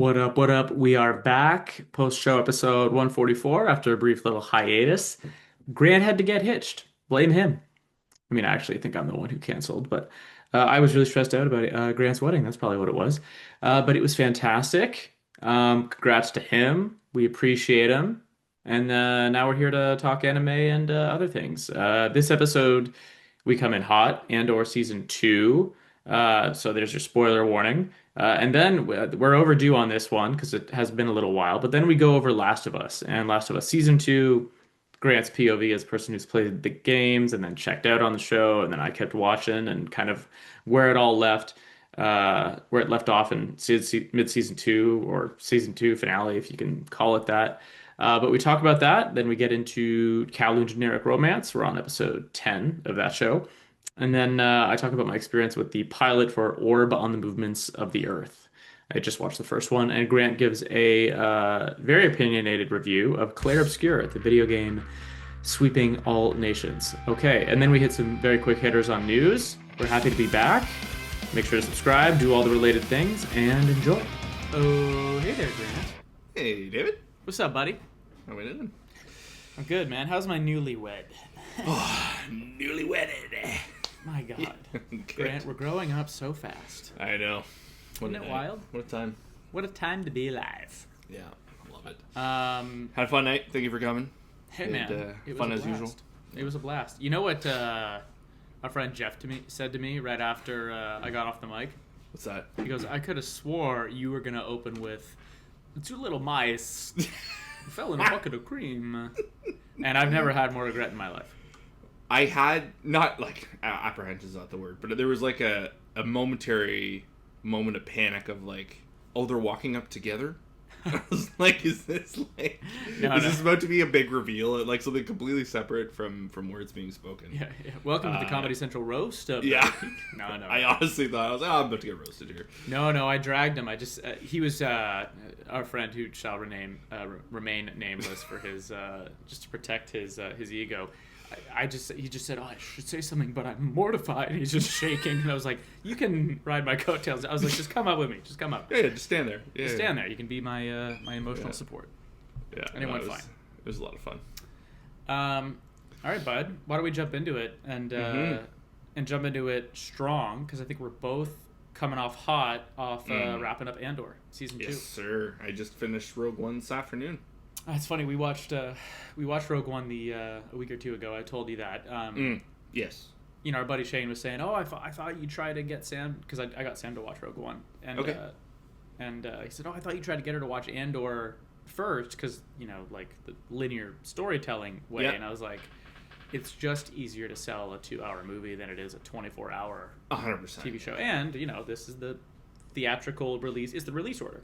What up? What up? We are back post-show episode 144 after a brief little hiatus. Grant had to get hitched. Blame him. I mean, I actually think I'm the one who canceled, but I was really stressed out about it. Grant's wedding. That's probably what it was. But it was fantastic. Congrats to him. We appreciate him. And now we're here to talk anime and other things. This episode, we come in hot, Andor season two. So there's your spoiler warning. And then we're overdue on this one because it has been a little while. But then we go over Last of Us and Last of Us season two. Grant's POV as a person who's played the games and then checked out on the show, and then I kept watching and kind of where it all left, where it left off in mid-season two or season two finale, if you can call it that. But we talk about that. Then we get into Kowloon generic romance. We're on episode 10 of that show. And then I talk about my experience with the pilot for Orb on the Movements of the Earth. I just watched the first one, and Grant gives a very opinionated review of Clair Obscur, the video game sweeping all nations. Okay, and then we hit some very quick hitters on news. We're happy to be back. Make sure to subscribe, do all the related things, and enjoy. Oh, hey there, Grant. Hey, David. What's up, buddy? How we doing? I'm good, man. How's my newlywed? Oh, newly wedded. My God. Grant, we're growing up so fast. I know. Isn't it wild? What a time. What a time to be alive. Yeah, I love it. Had Had a fun night. Thank you for coming. Hey, And, man. It was fun a as blast. usual. It was a blast. You know what our friend Jeff said to me right after I got off the mic? What's that? He goes, I could have swore you were going to open with two little mice fell in a bucket of cream. And I've never had more regret in my life. I had, not like, apprehension is not the word, but there was like a momentary moment of panic of like, oh, they're walking up together? I was like, is this like, this about to be a big reveal? Like something completely separate from words being spoken? Yeah. Welcome to the Comedy Central roast. Yeah. No. I honestly thought, I was like, oh, I'm about to get roasted here. No, I dragged him. I just, he was our friend who shall remain nameless for his, just to protect his ego. He just said, oh, I should say something, but I'm mortified. And he's just shaking. And I was like, you can ride my coattails. I was like, just come up with me. Just come up. Yeah, just stand there. Yeah, just stand there. You can be my my emotional support. Yeah. And it went fine. It was a lot of fun. All right, bud. Why don't we jump into it and jump into it strong? Because I think we're both coming off hot wrapping up Andor season 2. Yes, sir. I just finished Rogue One this afternoon. It's funny. We watched Rogue One a week or two ago. I told you that. Yes. You know, our buddy Shane was saying, "Oh, I thought you'd try to get Sam because I got Sam to watch Rogue One." And okay. He said, "Oh, I thought you tried to get her to watch Andor first because you know, like the linear storytelling way." Yep. And I was like, "It's just easier to sell a 2-hour movie than it is a 24-hour 100% TV show." And you know, this is the theatrical release. It's the release order.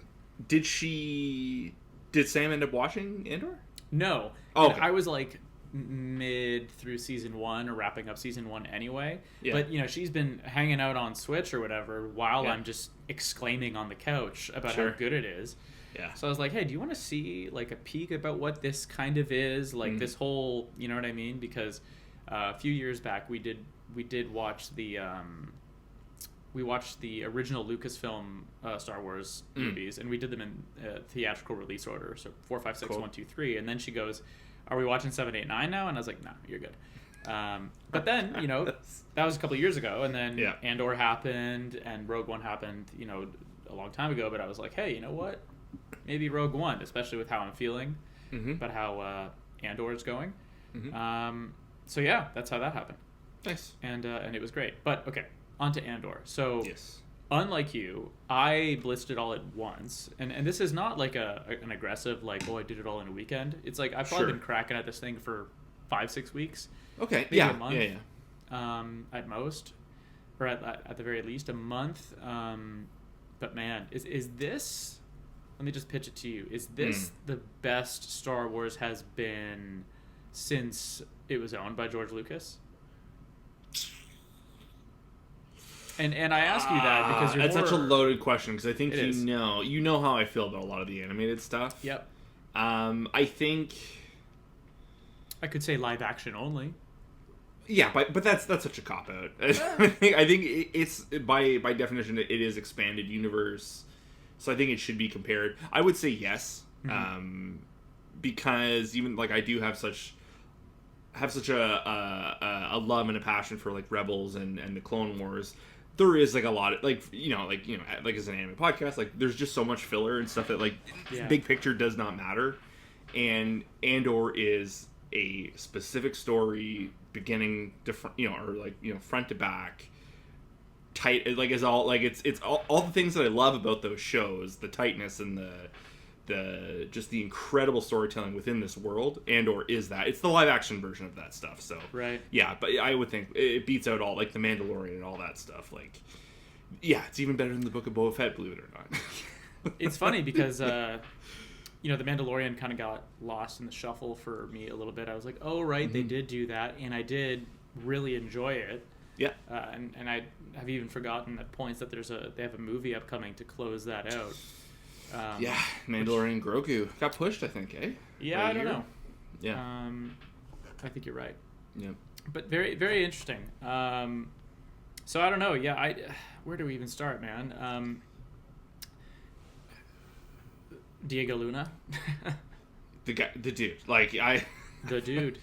Did Sam end up watching Andor? No. Oh, okay. I was like mid through season 1 or wrapping up season 1 anyway. Yeah. But, you know, she's been hanging out on Switch or whatever while I'm just exclaiming on the couch about how good it is. Yeah. So I was like, hey, do you want to see like a peek about what this kind of is? Like this whole, you know what I mean? Because a few years back we did watch the original Lucasfilm Star Wars movies, and we did them in theatrical release order, so 4, 5, 6, cool. 1, 2, 3. And then she goes, "Are we watching 7, 8, 9 now?" And I was like, "No, you're good." But then, you know, that was a couple of years ago, and then Andor happened, and Rogue One happened, you know, a long time ago. But I was like, hey, you know what? Maybe Rogue One, especially with how I'm feeling about how Andor is going. So yeah, that's how that happened. Nice. And it was great. But okay. On to Andor. So, yes. Unlike you, I blitzed it all at once. And this is not like an aggressive, like, oh, I did it all in a weekend. It's like I've probably been cracking at this thing for 5, 6 weeks. Okay. Maybe a month, yeah. At most. Or at the very least, a month. But man, is this... Let me just pitch it to you. Is this the best Star Wars has been since it was owned by George Lucas? And I ask you that because you're that's such a loaded question because I think you know how I feel about a lot of the animated stuff. Yep. I think I could say live action only. Yeah, but that's such a cop out. I think it's by definition it is expanded universe. So I think it should be compared. I would say yes, Mm-hmm. because even like I do have such a love and a passion for like Rebels and the Clone Wars. There is like a lot of like as an anime podcast, like there's just so much filler and stuff that like Yeah. big picture does not matter. And Andor is a specific story, beginning to or like front to back, tight. Like is all like it's all the things that I love about those shows, the tightness and the just the incredible storytelling within this world. Andor is that. It's the live action version of that stuff. So Right. yeah, but I would think it beats out all like the Mandalorian and all that stuff. Like yeah, it's even better than the Book of Boba Fett, believe it or not. It's funny because the Mandalorian kind of got lost in the shuffle for me a little bit. I was like, oh right, they did do that, and I did really enjoy it. Yeah. And I have even forgotten at points that they have a movie upcoming to close that out. Yeah, Mandalorian Grogu got pushed, I think, eh? Yeah, By a I don't year? know. Yeah. I think you're right. Yeah. But very, very interesting. So I don't know. Yeah, where do we even start, man? Diego Luna, The guy, the dude, the dude,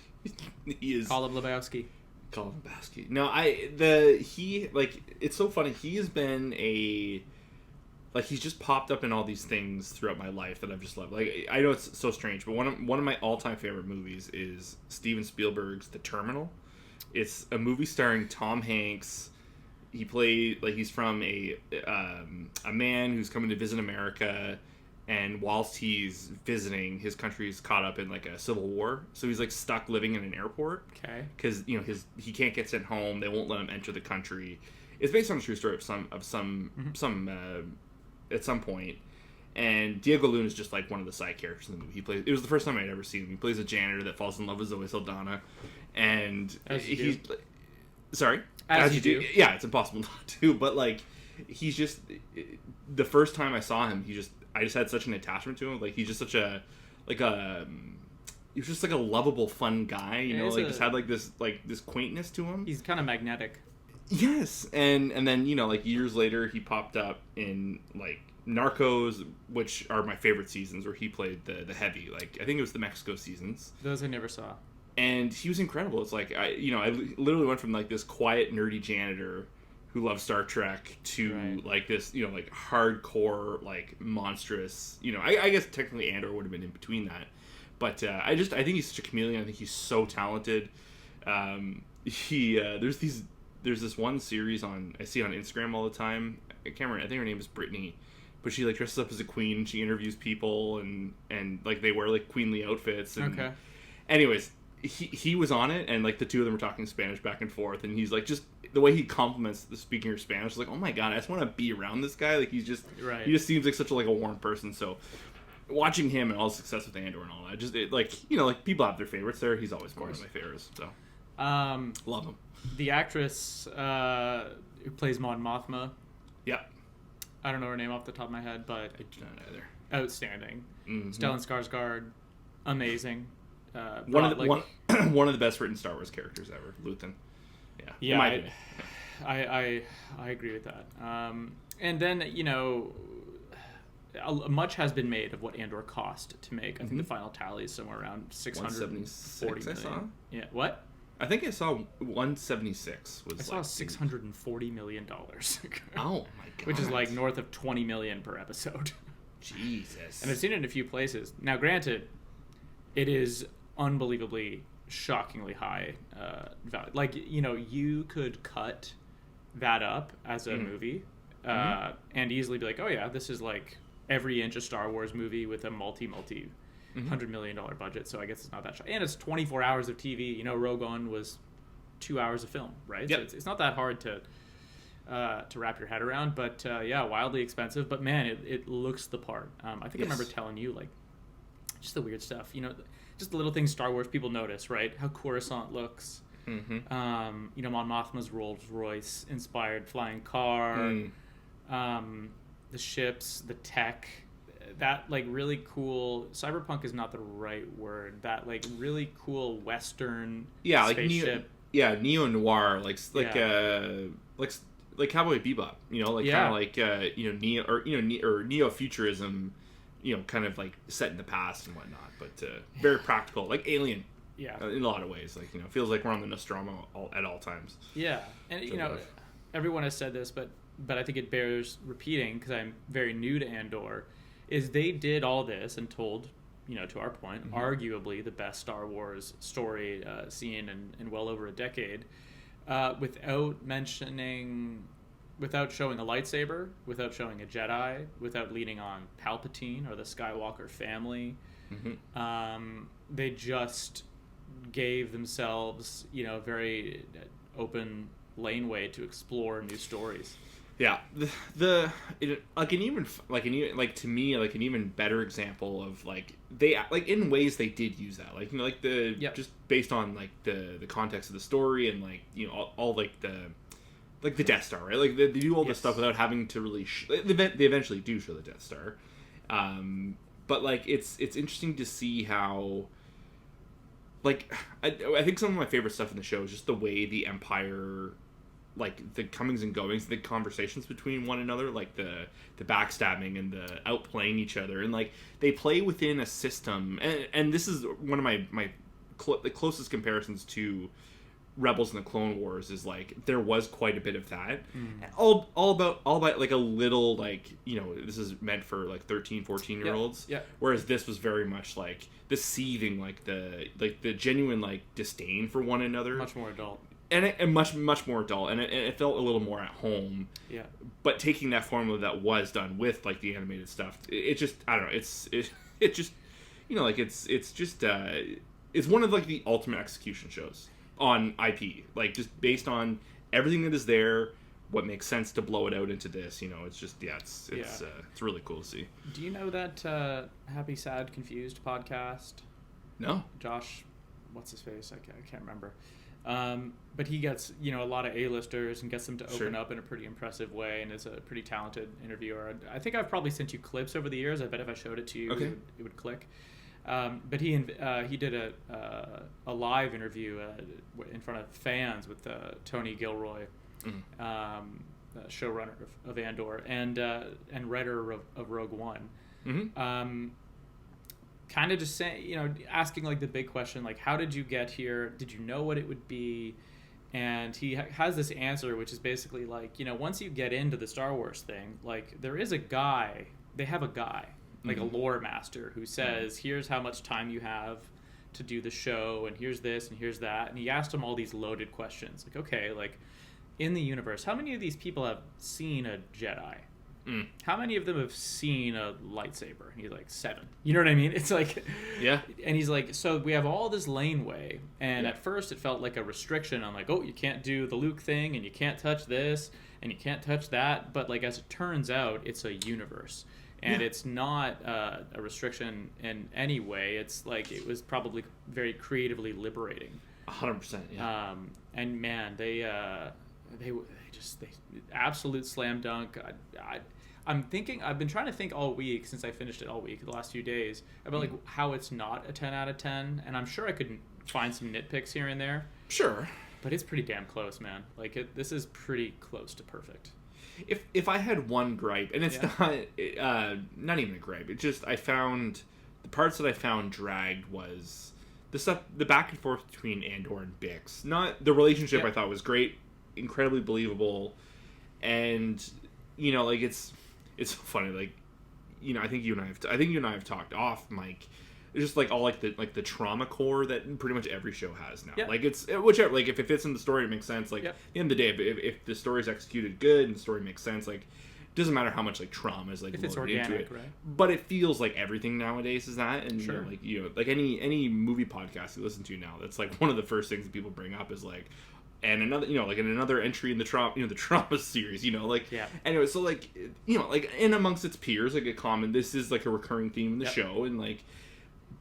he is Colin Lebowski. Colin Basky. No, he like it's so funny. He has been he's just popped up in all these things throughout my life that I've just loved. Like I know it's so strange, but one of my all time favorite movies is Steven Spielberg's The Terminal. It's a movie starring Tom Hanks. He's from a man who's coming to visit America, and whilst he's visiting, his country's caught up in like a civil war, so he's like stuck living in an airport. Okay. Because he can't get sent home. They won't let him enter the country. It's based on a true story of some at some point. And Diego Luna is just like one of the side characters in the movie. It was the first time I'd ever seen him. He plays a janitor that falls in love with Zoe Saldana, and As you he's do. sorry, As you do. Yeah, it's impossible not to. But like, he's just the first time I saw him, I just had such an attachment to him. Like he's just such a he was just like a lovable, fun guy. Just had like this quaintness to him. He's kind of magnetic. Yes, and then like years later, he popped up in like Narcos, which are my favorite seasons, where he played the heavy. Like I think it was the Mexico seasons, Those I never saw. and he was incredible. It's like I literally went from like this quiet nerdy janitor who loves Star Trek to Right. like this like hardcore like monstrous. I guess technically Andor would have been in between that, but I think he's such a chameleon. I think he's so talented. There's this one series I see on Instagram all the time. I can't remember. I think her name is Brittany, but she like dresses up as a queen and she interviews people and like they wear like queenly outfits. And, Okay. anyways, he was on it, and like the two of them were talking Spanish back and forth, and he's like just the way he compliments the speaking of Spanish, like, oh my god, I just want to be around this guy. Like he just seems like such a warm person. So watching him and all his success with Andor and all that, just like people have their favorites there. He's always one of my favorites. So love him. The actress who plays Mon Mothma, Yeah, I don't know her name off the top of my head, but I do not either. outstanding. Mm-hmm. Stellan Skarsgård, amazing. One of the best written Star Wars characters ever, Luthen. Yeah, Yeah, in my opinion. I agree with that. And then much has been made of what Andor cost to make. I think the final tally is somewhere around 640 176, million. Yeah, what? I think I saw 176 was I saw $640 million, oh my god, which is like north of 20 million per episode. Jesus. And I've seen it in a few places. Now, granted, it is unbelievably, shockingly high value. Like, you could cut that up as a movie and easily be like, oh yeah, this is like every inch of Star Wars movie with a multi $100 million budget, so I guess it's not that shocking. And it's 24 hours of TV. Rogue One was 2 hours of film, right? Yep. So it's not that hard to wrap your head around, but yeah, wildly expensive. But man, it looks the part. I think I remember telling you like just the weird stuff. Just the little things Star Wars people notice, right? How Coruscant looks. Mm-hmm. Mon Mothma's Rolls Royce inspired flying car. The ships, the tech. That like really cool cyberpunk is not the right word. That like really cool Western spaceship. Neo noir, like Cowboy Bebop, like kind of Yeah. like neo futurism, kind of like set in the past and whatnot, but very practical, like Alien, Yeah. in a lot of ways. Like feels like we're on the Nostromo at all times. Yeah. And So, everyone has said this, but I think it bears repeating because I'm very new to Andor. Is they did all this and told, to our point, arguably the best Star Wars story seen in well over a decade, without mentioning, without showing a lightsaber, without showing a Jedi, without leaning on Palpatine or the Skywalker family. They just gave themselves, a very open laneway to explore new stories. yeah, like to me like an even better example of like they like in ways they did use that, like like the Yep. just based on like the context of the story and like all like the Death Star, right? Like they do all this Yes. stuff without having to really they eventually do show the Death Star, but like it's interesting to see how like I think some of my favorite stuff in the show is just the way the Empire, like the comings and goings, the conversations between one another, like the backstabbing and the outplaying each other, and like they play within a system, and this is one of the closest comparisons to Rebels and the Clone Wars is like there was quite a bit of that, all about like a little like this is meant for like 13, 14-year-olds, Yeah. whereas this was very much like the seething, like the genuine like disdain for one another, Much more adult. and much more adult, and it felt a little more at home. Yeah. But taking that formula that was done with like the animated stuff, it just I don't know, it just like it's just it's one of like the ultimate execution shows on IP, like just based on everything that is there, what makes sense to blow it out into this. It's just it's really cool to see. Do you know that Happy Sad Confused podcast? No. Josh, what's his face? I can't remember. But he gets a lot of A-listers and gets them to open Sure. up in a pretty impressive way, and is a pretty talented interviewer. I think I've probably sent you clips over the years. I bet if I showed it to you, Okay. it would click. But he did a live interview in front of fans with Tony Gilroy, showrunner of Andor and writer of Rogue One. Kind of just saying, asking like the big question, like, how did you get here? Did you know what it would be? And he has this answer, which is basically like, once you get into the Star Wars thing, like there is a guy, they have a guy, like a lore master who says, here's how much time you have to do the show, and here's this and here's that. And he asked him all these loaded questions. Like, okay, like in the universe, how many of these people have seen a Jedi? How many of them have seen a lightsaber? And he's like, 7. You know what I mean? It's like, Yeah. And he's like, so we have all this laneway, and at first it felt like a restriction on like, oh, you can't do the Luke thing, and you can't touch this, and you can't touch that. But like as it turns out, it's a universe, and it's not a restriction in any way. It's like it was probably very creatively liberating. 100%. Yeah. And man, they absolute slam dunk. I've been trying to think all week since I finished it all week, the last few days, about like how it's not a 10 out of 10, and I'm sure I could find some nitpicks here and there, Sure. but it's pretty damn close, man. Like this is pretty close to perfect. If I had one gripe, and it's not even a gripe, it just I found the parts that I found dragged was the back and forth between Andor and Bix. Not the relationship. I thought was great, incredibly believable, and like it's so funny. Like I think you and I have talked off, Mike. It's just like all like the trauma core that pretty much every show has now. Yep. Like it's whichever, like if it fits in the story, it makes sense. Like Yep. at the end of the day, if the story is executed good and the story makes sense, like it doesn't matter how much like trauma is like If it's loaded into organic, it. right? But it feels like everything nowadays is that, and Sure. like any movie podcast you listen to now, that's like one of the first things that people bring up is like. And another, like in another entry in the trauma, the trauma series, like, Yeah. Anyway, so like, like in amongst its peers, like a common, this is like a recurring theme in the Yep. show, and like,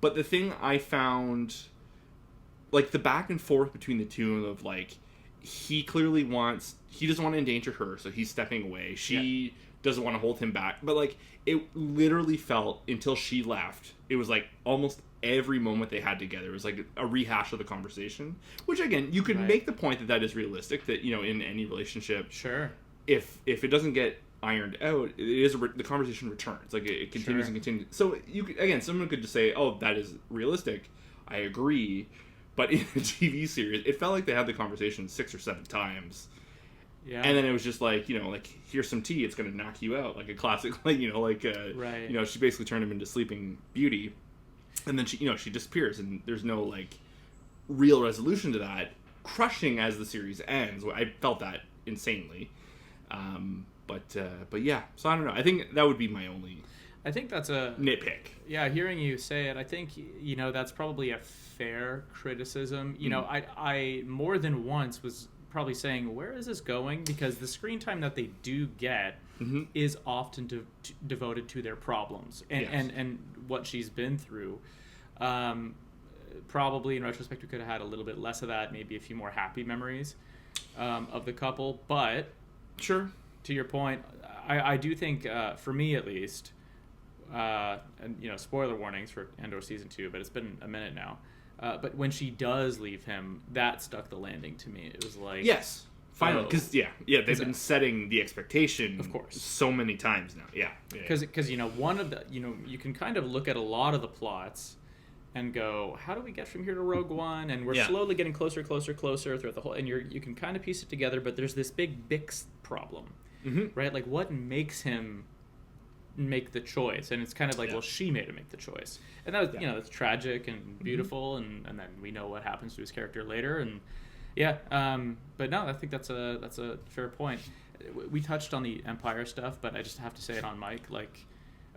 but the thing I found, like the back and forth between the two of like, he doesn't want to endanger her, so he's stepping away. She doesn't want to hold him back, but like, it literally felt until she left, it was like almost every moment they had together was like a rehash of the conversation, which again you could Right. make the point that is realistic, that in any relationship Sure. if it doesn't get ironed out, it is the conversation returns. Like it continues Sure. and continues. So you could, again, someone could just say, "Oh, that is realistic." I agree, but in a TV series, it felt like they had the conversation 6 or 7 times, Yeah. and then it was just like, like, here's some tea, it's gonna knock you out, like a classic, like, Right. she basically turned him into Sleeping Beauty, and then she disappears, and there's no like real resolution to that, crushing as the series ends. I felt that insanely. But yeah, so I don't know. I think that would be my only I think that's a nitpick. yeah. Hearing you say it, I think that's probably a fair criticism. I more than once was probably saying, where is this going? Because the screen time that they do get is often devoted to their problems and, Yes. and what she's been through. Probably in retrospect, we could have had a little bit less of that, maybe a few more happy memories of the couple. But Sure. to your point, I do think, for me at least, and spoiler warnings for Andor season 2, but it's been a minute now. But when she does leave him, that stuck the landing to me. It was like, Yes. Finally, oh. because they've been setting the expectation, Of course, so many times now. Yeah. Because one of the you can kind of look at a lot of the plots and go, how do we get from here to Rogue One? And we're slowly getting closer throughout the whole, and you can kind of piece it together. But there's this big Bix problem, right? Like, what makes him make the choice? And it's kind of like, well, she made him make the choice, and that was that's tragic and beautiful, and then we know what happens to his character later, and but no, I think that's a fair point. We touched on the Empire stuff, but I just have to say it on mic, like,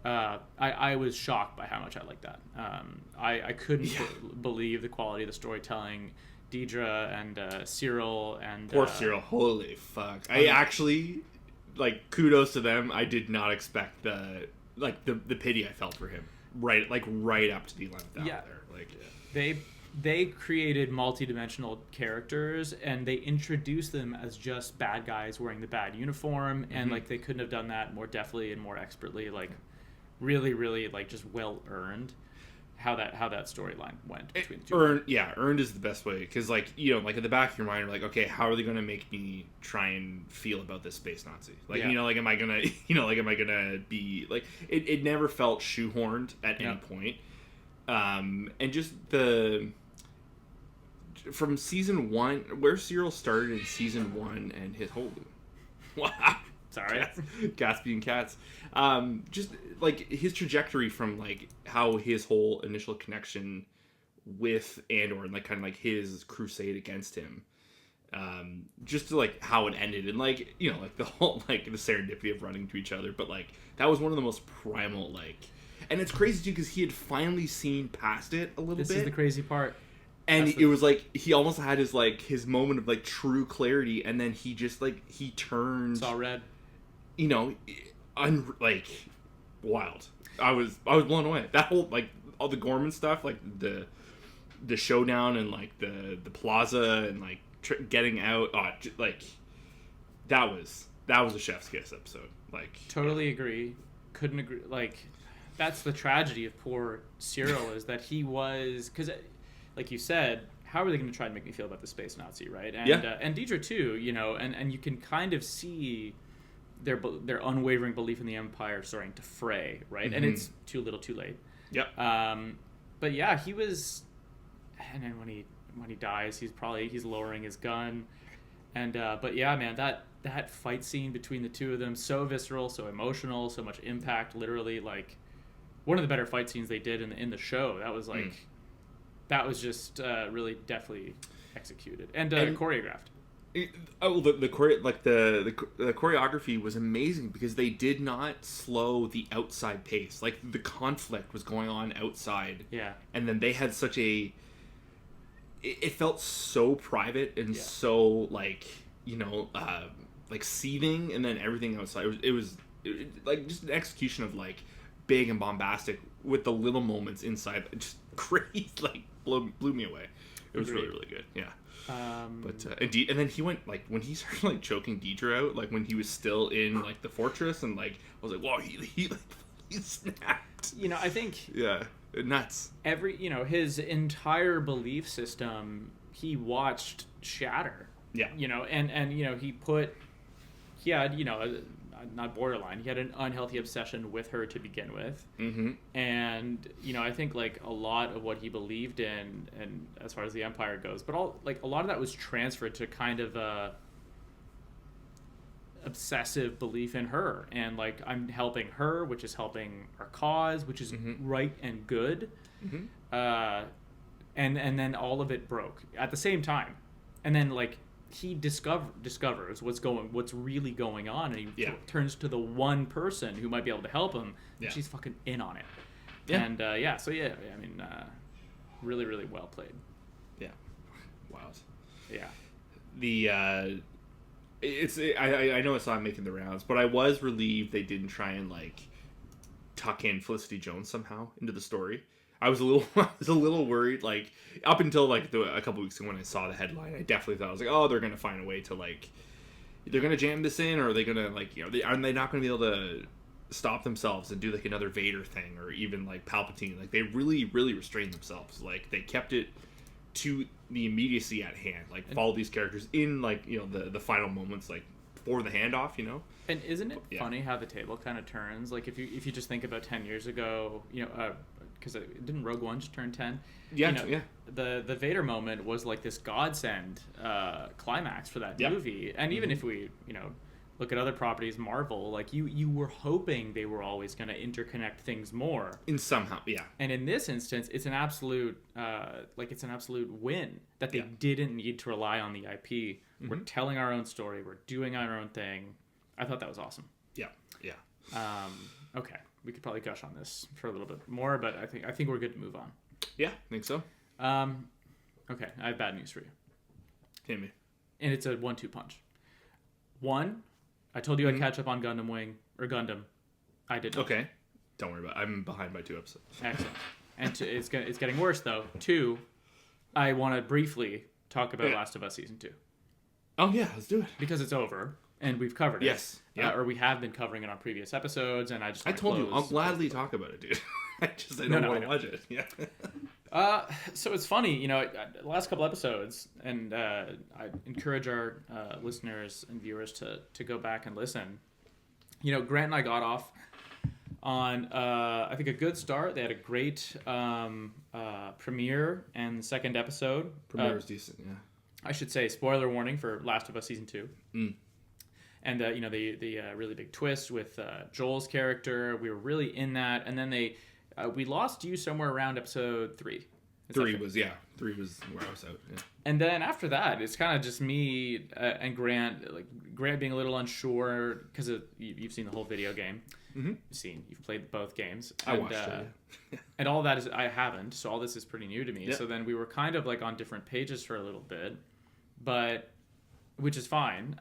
I was shocked by how much I liked that. I couldn't believe the quality of the storytelling. Deidre and Cyril and Poor Cyril, holy fuck! I actually, like, kudos to them. I did not expect the pity I felt for him right up to the 11th hour there. Like, they created multi-dimensional characters, and they introduced them as just bad guys wearing the bad uniform, and like they couldn't have done that more deftly and more expertly. Like, really, really, like, just well earned how that storyline went between the two. Earned is the best way, because like like at the back of your mind, you're like, okay, how are they going to make me try and feel about this space Nazi? Like, like, am I gonna am I gonna be like, it never felt shoehorned at any point. And just from season 1, where Cyril started in season 1, and his whole wow. Sorry. Gatsby and Cats. Just like his trajectory from like how his whole initial connection with Andor and like kind of like his crusade against him. Just to like how it ended, and like like the whole like the serendipity of running to each other, but like that was one of the most primal, like, and it's crazy too because he had finally seen past it a little bit. This is the crazy part. And it was like he almost had his moment of like true clarity, and then he just like he turned, saw red. Like, wild. I was blown away. That whole like all the Gorman stuff, like the showdown and like the plaza and like getting out. Like that was a chef's kiss episode. Like, totally agree. Couldn't agree. Like, that's the tragedy of poor Cyril is that he was, because like you said, how are they going to try and make me feel about the space Nazi, right? And and Deidre too, and you can kind of see their unwavering belief in the Empire starting to fray, right? And it's too little, too late. Yep. But yeah, he was, and then when he dies, he's lowering his gun, and but yeah, man, that fight scene between the two of them, so visceral, so emotional, so much impact. Literally, like, one of the better fight scenes they did in the show. That was like. That was just really deftly executed and choreographed. The choreography was amazing because they did not slow the outside pace. Like, the conflict was going on outside. Yeah. And then they had such a... It felt so private and so, like, like seething, and then everything outside. It was like just an execution of, like, big and bombastic with the little moments inside. Just crazy, like, blew me away. It was really, really good. Yeah. And then he went, like, when he started like choking Deidre out, like when he was still in like the fortress, and like I was like, wow, he snapped. I think nuts. Every his entire belief system he watched shatter. Yeah. And he had, not borderline, he had an unhealthy obsession with her to begin with. Mm-hmm. And, I think like a lot of what he believed in, and as far as the Empire goes, but a lot of that was transferred to kind of a obsessive belief in her, and like I'm helping her, which is helping our cause, which is right and good. Mm-hmm. And then all of it broke at the same time, and then like he discovers what's really going on, and he turns to the one person who might be able to help him, and she's fucking in on it. And I mean, really, really well played. Yeah. Wow. Yeah. I know it's not making the rounds, but I was relieved they didn't try and like tuck in Felicity Jones somehow into the story. I was a little worried, like up until like a couple weeks ago when I saw the headline. I definitely thought, I was like, oh, they're gonna find a way to like, they're gonna jam this in, or are they gonna like, are they not gonna be able to stop themselves and do like another Vader thing, or even like Palpatine? Like they really, really restrained themselves. Like they kept it to the immediacy at hand. Like follow these characters in like the final moments, like for the handoff. And isn't it funny how the table kind of turns? Like if you just think about 10 years ago, because didn't Rogue One just turn 10? Yeah. The Vader moment was like this godsend climax for that movie. And even if we look at other properties, Marvel, like you were hoping they were always going to interconnect things more in somehow. And in this instance, it's an absolute win that they didn't need to rely on the IP. We're telling our own story, we're doing our own thing. I thought that was awesome. Okay, we could probably gush on this for a little bit more, but I think we're good to move on. Yeah, I think so. Okay, I have bad news for you. Hit me. And it's a 1-2 punch. One, I told you I'd catch up on Gundam Wing or Gundam. I did not. Okay, don't worry about it. I'm behind by 2 episodes. Excellent. And it's getting worse though. 2, I want to briefly talk about Last of Us Season 2. Oh yeah, let's do it. Because it's over and we've covered it. Yes. Yeah. Or we have been covering it on previous episodes, and I told you I'll gladly talk about it, dude. I don't want to watch it. Yeah. So it's funny, the last couple episodes, and I encourage our listeners and viewers to go back and listen. Grant and I got off on I think a good start. They had a great premiere and second episode. Premiere was decent, yeah. I should say, spoiler warning for Last of Us Season 2. And the really big twist with Joel's character, we were really in that. And then we lost you somewhere around episode 3. 3 was where I was out. Yeah. And then after that, it's kind of just me and Grant. Like Grant being a little unsure because you've seen the whole video game. You've played both games. I watched it. Yeah. And all that is I haven't. So all this is pretty new to me. Yeah. So then we were kind of like on different pages for a little bit, but. Which is fine,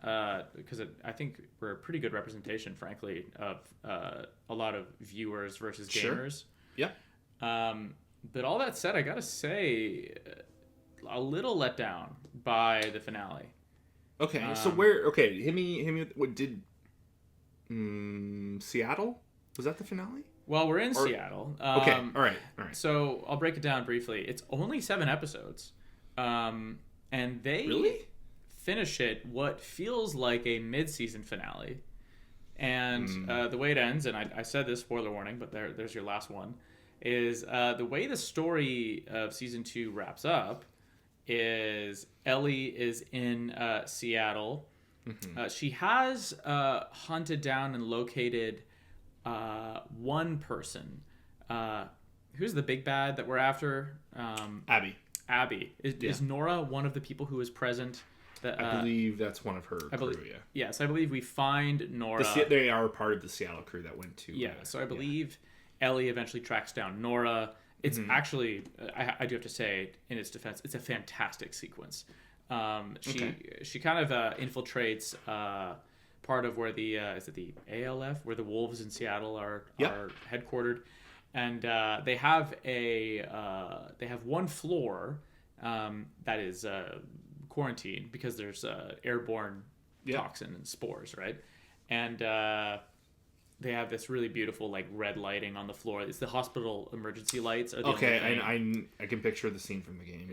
because I think we're a pretty good representation, frankly, of a lot of viewers versus gamers. Sure. Yeah. But all that said, I gotta say, a little let down by the finale. Okay, so where? Okay, hit me. What did Seattle? Was that the finale? Well, we're in Seattle. Okay. All right. So I'll break it down briefly. It's only 7 episodes, and they really finish it what feels like a mid-season finale. And the way it ends, and I said this, spoiler warning, but there's your last one, is the way the story of Season 2 wraps up is Ellie is in Seattle. She has hunted down and located one person. Who's the big bad that we're after? Abby. Is Nora one of the people who is present? I believe that's one of her crew, yeah. Yes, I believe we find Nora. They are part of the Seattle crew that went to... Yeah, so I believe Ellie eventually tracks down Nora. It's actually, I do have to say, in its defense, it's a fantastic sequence. She kind of infiltrates part of where the, is it the ALF, where the Wolves in Seattle are headquartered. And they have one floor that is... quarantine because there's airborne toxin and spores, right? And they have this really beautiful like red lighting on the floor. It's the hospital emergency lights. Are the I can picture the scene from the game.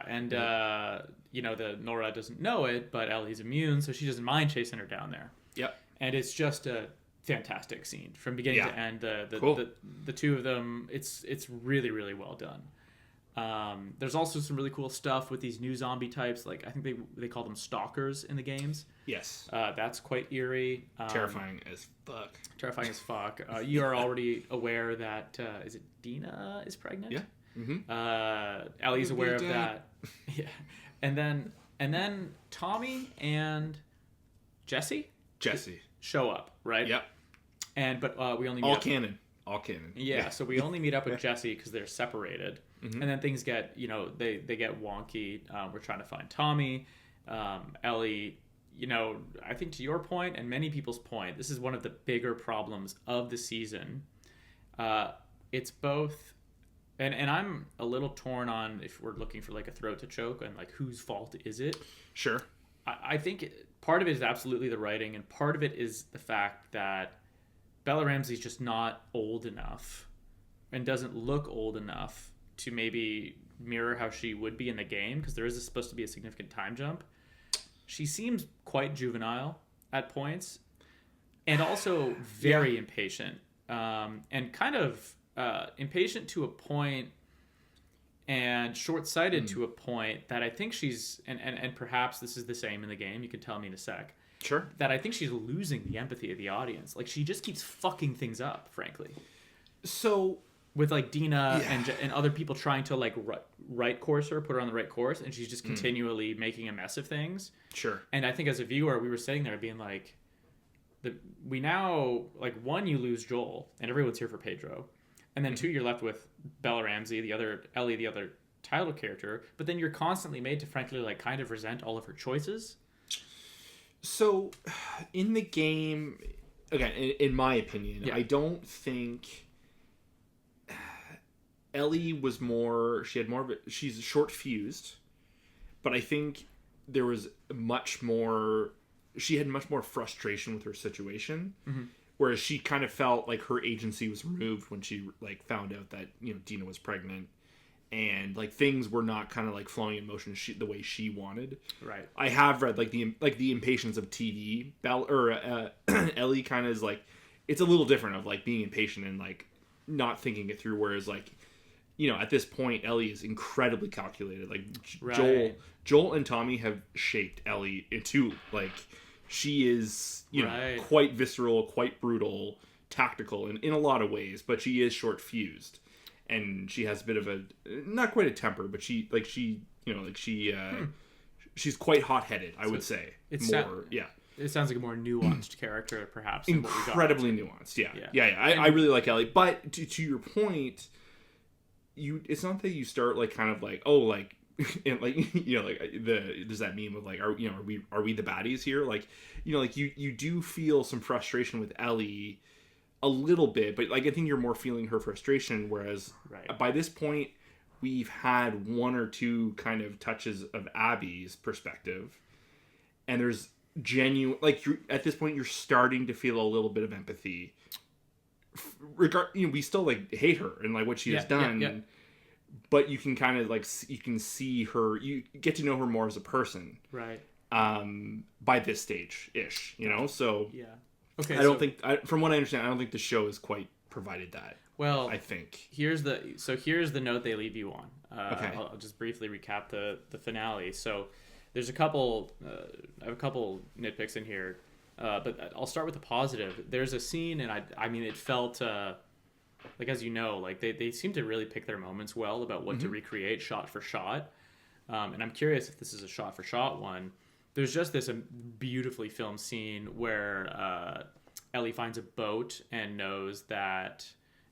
And the Nora doesn't know it, but Ellie's immune, so she doesn't mind chasing her down there. Yep. And it's just a fantastic scene from beginning Yeah. to end. Cool. The two of them, it's really really well done. There's also some really cool stuff with these new zombie types. Like I think they call them stalkers in the games. Yes. That's quite eerie. Terrifying as fuck. Terrifying as fuck. You are already aware that is it Dina is pregnant? Yeah. Mm-hmm. Ellie's aware of that. Yeah, and then Tommy and Jesse show up, right? Yep. But we only meet All up. canon. All canon. Yeah, so we only meet up with Jesse because they're separated, and then things get they get wonky. We're trying to find Tommy, Ellie. I think to your point and many people's point, this is one of the bigger problems of the season. It's both, and I'm a little torn on if we're looking for like a throat to choke and like whose fault is it. Sure. I think part of it is absolutely the writing, and part of it is the fact that Bella Ramsey's just not old enough and doesn't look old enough to maybe mirror how she would be in the game, because there is supposed to be a significant time jump. She seems quite juvenile at points and also very impatient, and kind of impatient to a point and short-sighted to a point that I think she's and perhaps this is the same in the game, you can tell me in a sec, Sure. that I think she's losing the empathy of the audience. Like she just keeps fucking things up, frankly, So with like Dina and other people trying to like right course her, put her on the right course, and she's just continually making a mess of things. sure. And I think as a viewer, we were sitting there being like, we now, like, one, you lose Joel, and everyone's here for Pedro. And then two, you're left with Bella Ramsey, the other Ellie, the other title character. But then you're constantly made to, frankly, like, kind of resent all of her choices. So, in the game, again, in my opinion, I don't think Ellie was more. She had more of it. She's short fused, but I think there was much more. She had much more frustration with her situation, whereas she kind of felt like her agency was removed when she like found out that Dina was pregnant, and like things were not kind of like flowing in motion the way she wanted. Right. I have read like the impatience of TD. Ellie kind of is like, it's a little different of like being impatient and like not thinking it through. Whereas like, at this point, Ellie is incredibly calculated. Like Joel and Tommy have shaped Ellie into like, she is quite visceral, quite brutal, tactical in a lot of ways, but she is short fused. And she has a bit of a, not quite a temper, but she's quite hot-headed, I would say. It sounds like a more nuanced character, perhaps. Incredibly nuanced, yeah. I really like Ellie. But to your point, it's not that you start like kind of like, oh, like, and like there's that meme of like, are we the baddies here? Like, like you do feel some frustration with Ellie. A little bit, but like I think you're more feeling her frustration, whereas by this point we've had one or two kind of touches of Abby's perspective, and there's genuine at this point you're starting to feel a little bit of empathy. We still like hate her and like what she has done, but you can kind of like you can see her, you get to know her more as a person, right? By this stage ish, so Okay, from what I understand, I don't think the show has quite provided that. Well, I think here's the note they leave you on. Okay, I'll just briefly recap the finale. So there's I have a couple nitpicks in here, but I'll start with the positive. There's a scene, and I mean, it felt like, as like they seem to really pick their moments well about what to recreate shot for shot, and I'm curious if this is a shot for shot one. There's just this beautifully filmed scene where Ellie finds a boat and knows that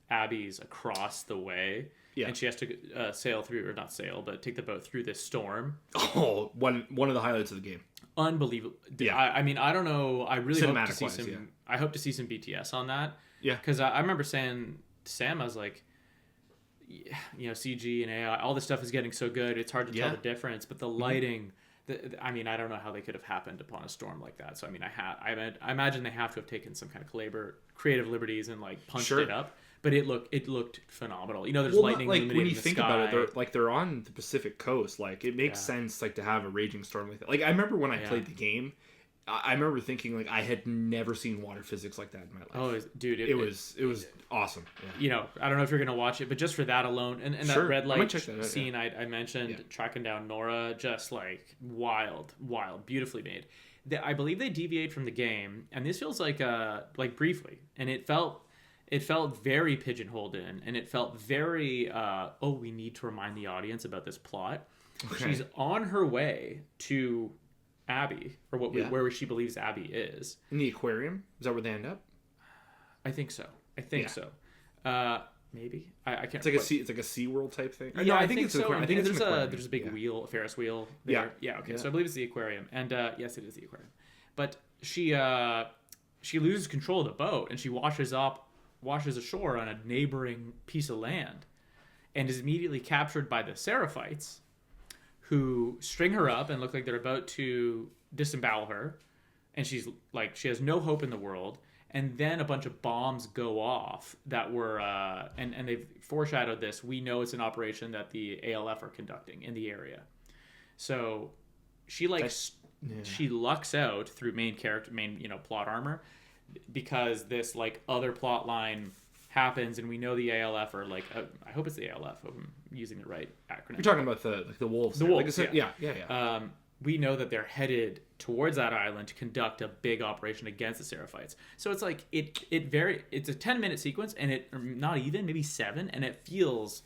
Abby's across the way, and she has to sail through, or not sail, but take the boat through this storm. Oh, one of the highlights of the game. Unbelievable. Yeah. I mean, I don't know. I really hope to see some. Yeah. I hope to see some BTS on that. Yeah. Because I remember saying to Sam, I was like, CG and AI, all this stuff is getting so good. It's hard to tell the difference, but the lighting. I mean, I don't know how they could have happened upon a storm like that. So I mean, I imagine they have to have taken some kind of creative liberties and like punched it up. But it looked phenomenal. There's lightning illuminating when you the think sky. about it, they're on the Pacific coast. Like it makes sense like to have a raging storm like that. Like I remember when I played the game, I remember thinking like I had never seen water physics like that in my life. Oh, dude, It was awesome. Yeah. I don't know if you're gonna watch it, but just for that alone, and that Sure. red I'm gonna light check that out, scene I mentioned, Yeah. tracking down Nora, just like wild, wild, beautifully made. I believe they deviate from the game, and this feels like briefly, and it felt very pigeonholed in, and it felt very we need to remind the audience about this plot. Okay. She's on her way to Abby, or Yeah. where she believes Abby is. In the aquarium? Is that where they end up? I think so. I think Yeah. so. Maybe I can't. It's like it's like a SeaWorld type thing. Yeah, No, I think it's an so. aquarium. I think it's an aquarium. There's a big Yeah. wheel, a Ferris wheel. Yeah. There. Yeah. Okay. Yeah. So I believe it's the aquarium, and yes, it is the aquarium. But she loses control of the boat, and she washes ashore on a neighboring piece of land, and is immediately captured by the Seraphites, who string her up and look like they're about to disembowel her, and she has no hope in the world. And then a bunch of bombs go off that were, and they've foreshadowed this. We know it's an operation that the ALF are conducting in the area. So she she lucks out through main plot armor, because this like other plot line happens, and we know the ALF are like, I hope it's the ALF. I hope I'm using the right acronym. You're talking about the wolves. The there. wolves, Like I said, yeah. We know that they're headed towards that island to conduct a big operation against the Seraphites. So it's like it's a 10-minute sequence, and it not even maybe 7, and it feels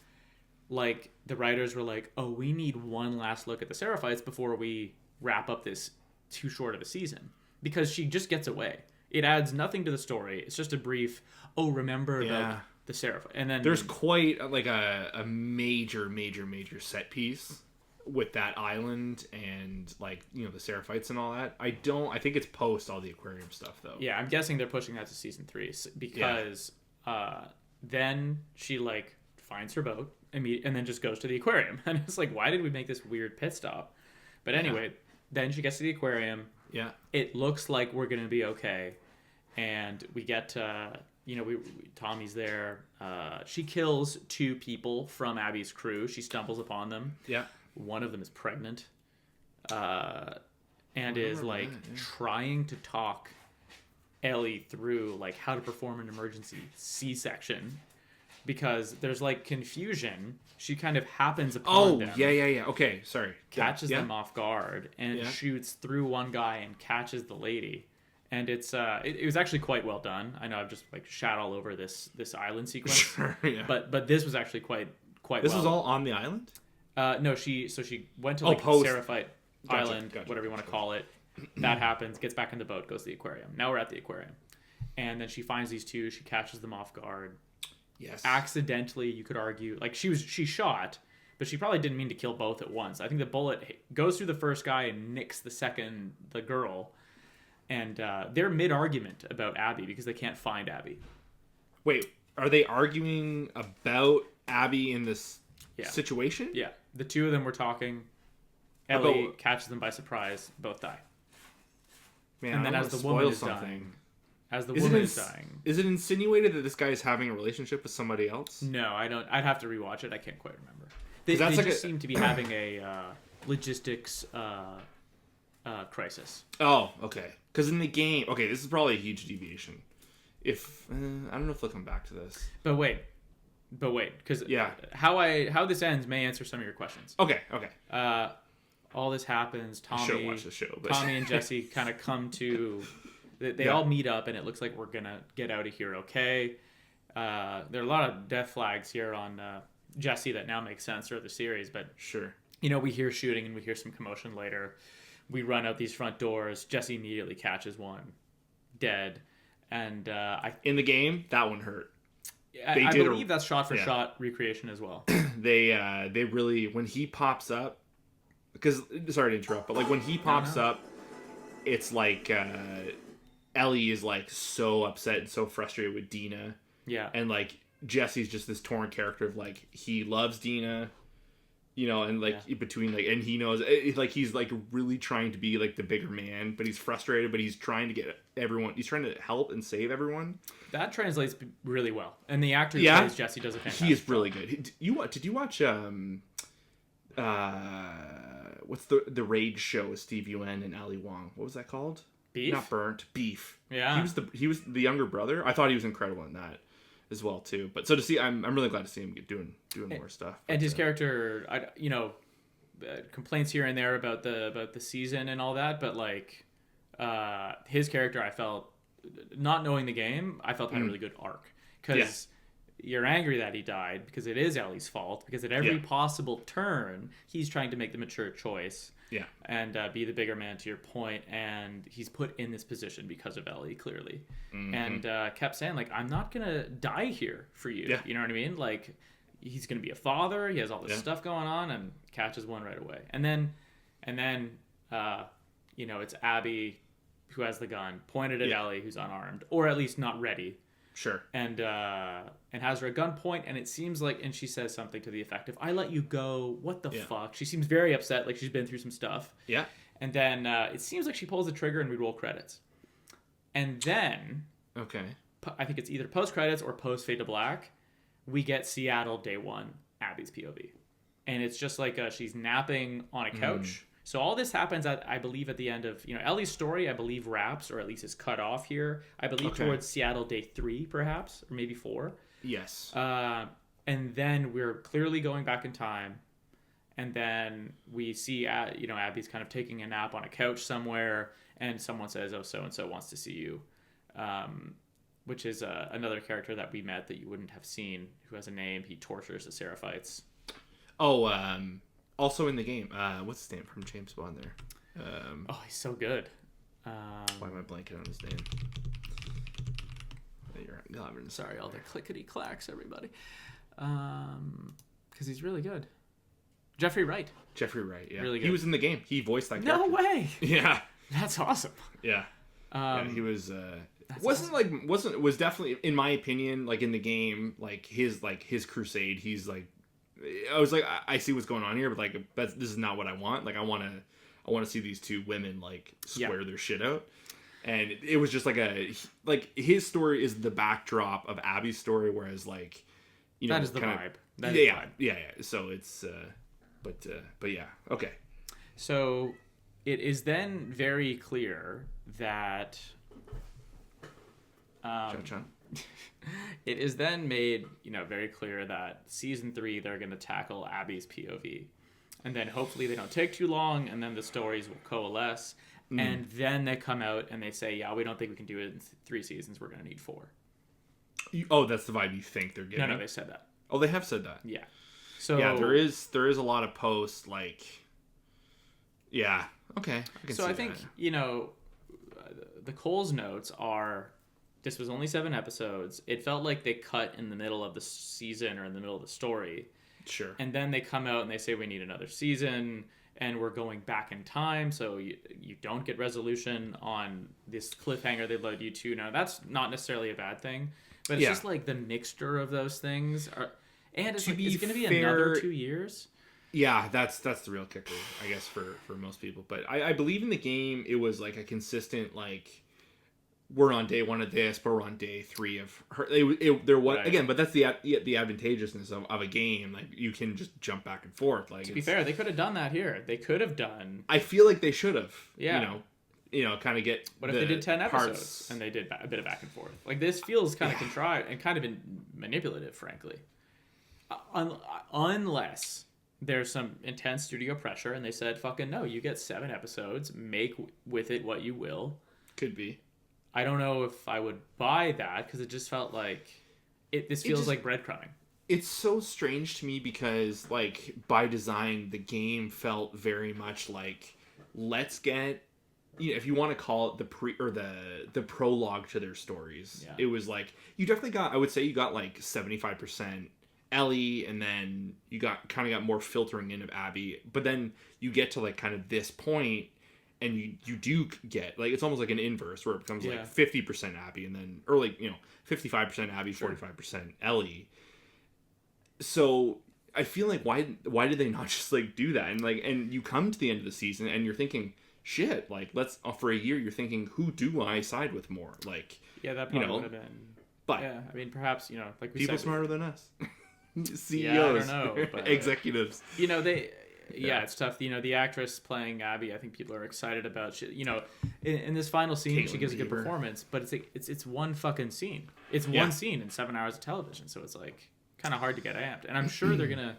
like the writers were like, oh, we need one last look at the Seraphites before we wrap up this too short of a season, because she just gets away. It adds nothing to the story. It's just a brief, remember about the Seraphite, and then there's quite like a major set piece with that island and like the Seraphites and all that. I think it's post all the aquarium stuff though. Yeah, I'm guessing they're pushing that to season 3 because then she like finds her boat and then just goes to the aquarium, and it's like, why did we make this weird pit stop? But anyway, then she gets to the aquarium. Yeah, it looks like we're gonna be okay, and we get Tommy's there. She kills 2 people from Abby's crew. She stumbles upon them. Yeah. One of them is pregnant, and is like trying to talk Ellie through like how to perform an emergency C-section, because there's like confusion. She kind of happens upon them. Yeah. Okay, sorry. Catches them off guard and shoots through one guy and catches the lady. And it was actually quite well done. I know I've just like shat all over this island sequence. Sure, yeah. But this was actually quite This well. was all on the island? No, she went to like Seraphite Island, whatever you want to call it. That happens, gets back in the boat, goes to the aquarium. Now we're at the aquarium. And then she finds these 2, she catches them off guard. Yes. Accidentally, you could argue. Like she shot, but she probably didn't mean to kill both at once. I think the bullet goes through the first guy and nicks the girl. And they're mid-argument about Abby because they can't find Abby. Wait, are they arguing about Abby in this situation? Yeah. The 2 of them were talking. Ellie catches them by surprise. Both die. Man, and then as the woman is dying... Is it insinuated that this guy is having a relationship with somebody else? No, I don't. I'd have to rewatch it. I can't quite remember. They just seem to be having a logistics crisis. Oh, okay. Because in the game... Okay, this is probably a huge deviation. I don't know if they'll come back to this. But wait. Because how this ends may answer some of your questions. Okay. All this happens. I should watch the show. But... Tommy and Jesse kind of come to... They all meet up, and it looks like we're going to get out of here okay. There are a lot of death flags here on Jesse that now make sense throughout the series, but... Sure. We hear shooting, and we hear some commotion later. We run out these front doors. Jesse immediately catches one. Dead. And in the game, that one hurt. I believe that's shot-for-shot recreation as well. They really... When he pops up... Because... Sorry to interrupt, but like when he pops up, it's like... Ellie is like so upset and so frustrated with Dina. Yeah. And like Jesse's just this torn character of like he loves Dina, and like between like, and he knows like he's like really trying to be like the bigger man, but he's frustrated, but he's trying to get everyone, he's trying to help and save everyone. That translates really well. And the actor who plays Jesse does a fantastic He is really good. Did you watch what's the Rage show with Steve Yuen and Ali Wong? What was that called? not Beef? burnt, beef. Yeah. He was the younger brother. I thought he was incredible in that as well too. But so to see, I'm really glad to see him doing more stuff. And But, his character, complaints here and there about the season and all that, but like his character, I felt, not knowing the game, I felt had a really good arc because you're angry that he died because it is Ellie's fault, because at every possible turn he's trying to make the mature choice. Yeah. And be the bigger man, to your point, and he's put in this position because of Ellie, clearly, and kept saying like, "I'm not gonna die here for you." Yeah. You know what I mean? Like, he's gonna be a father. He has all this stuff going on, and catches one right away. And then, it's Abby who has the gun pointed at Ellie, who's unarmed, or at least not ready. Sure. And has her at gunpoint, and it seems like, and she says something to the effect of, "I let you go. What the fuck?" She seems very upset, like she's been through some stuff. Yeah. And then it seems like she pulls the trigger, and we roll credits. And then, Okay. I think it's either post credits or post fade to black, we get Seattle day one, Abby's POV, and it's just like she's napping on a couch. So all this happens I believe at the end of, Ellie's story, I believe wraps, or at least is cut off here, I believe towards Seattle day 3 perhaps, or maybe 4. Yes. And then we're clearly going back in time, and then we see Abby's kind of taking a nap on a couch somewhere, and someone says, "Oh, so and so wants to see you," which is another character that we met that you wouldn't have seen, who has a name. He tortures the Seraphites. Oh, also in the game, what's his name from James Bond there? He's so good. Why am I blanking on his name? Sorry, all the clickety clacks, everybody. Because he's really good. Jeffrey Wright. Jeffrey Wright, yeah. Really good. He was in the game. He voiced that No character. way. Yeah. That's awesome. Yeah. He was awesome. was definitely, in my opinion, like in the game, like his crusade, he's like, I was like, I see what's going on here, but like this is not what I want. Like I want to see these two women like square their shit out. And it was just like his story is the backdrop of Abby's story, whereas like, that is the vibe. That is the the vibe. Yeah. So it's but yeah, okay. So it is then very clear that John. it is then made, very clear that season 3 they're going to tackle Abby's POV, and then hopefully they don't take too long, and then the stories will coalesce, and then they come out and they say, "Yeah, we don't think we can do it in 3 seasons. We're going to need 4." Oh, that's the vibe you think they're getting. No, they said that. Oh, they have said that. Yeah. So yeah, there is a lot of posts like. Yeah. Okay. I can so see I think that. The Cole's notes are, this was only 7 episodes. It felt like they cut in the middle of the season or in the middle of the story. Sure. And then they come out and they say we need another season, and we're going back in time, so you don't get resolution on this cliffhanger they led you to. Now that's not necessarily a bad thing, but it's just like the mixture of those things are, and it's going to be another 2 years. Yeah, that's the real kicker, I guess, for most people. But I believe in the game it was like a consistent, like, we're on day 1 of this, but we're on day 3 of her. There was again, but that's the advantageousness of a game. Like you can just jump back and forth. Like to be fair, they could have done that here. They could have done. I feel like they should have. Yeah. Kind of get. What if they did 10 episodes and they did a bit of back and forth? Like this feels kind of contrived and kind of manipulative, frankly. Unless there's some intense studio pressure and they said, "Fucking no, you get 7 episodes. Make with it what you will." Could be. I don't know if I would buy that because it just felt like this feels like breadcrumbing. It's so strange to me because, like, by design, the game felt very much like, let's get, if you want to call it the prologue to their stories. Yeah. It was like you definitely got, I would say, you got like 75% Ellie, and then you got more filtering in of Abby, but then you get to like kind of this point. And you do get, like, it's almost like an inverse where it becomes like 50% Abby and then, or like, 55% Abby, 45% Ellie. So I feel like why did they not just like do that? And like, and you come to the end of the season and you're thinking, shit, like let's, for a year, you're thinking, who do I side with more? Like, yeah, that probably would have been, but yeah, I mean, perhaps, like we people said, smarter than us. CEOs, yeah, I don't know, but, executives. yeah, it's tough. The actress playing Abby, I think people are excited about. In this final scene, she Caitlin gives a good Bieber. performance, but it's one fucking scene. It's Yeah. one scene in 7 hours of television, so it's like kind of hard to get amped. And I'm sure they're gonna,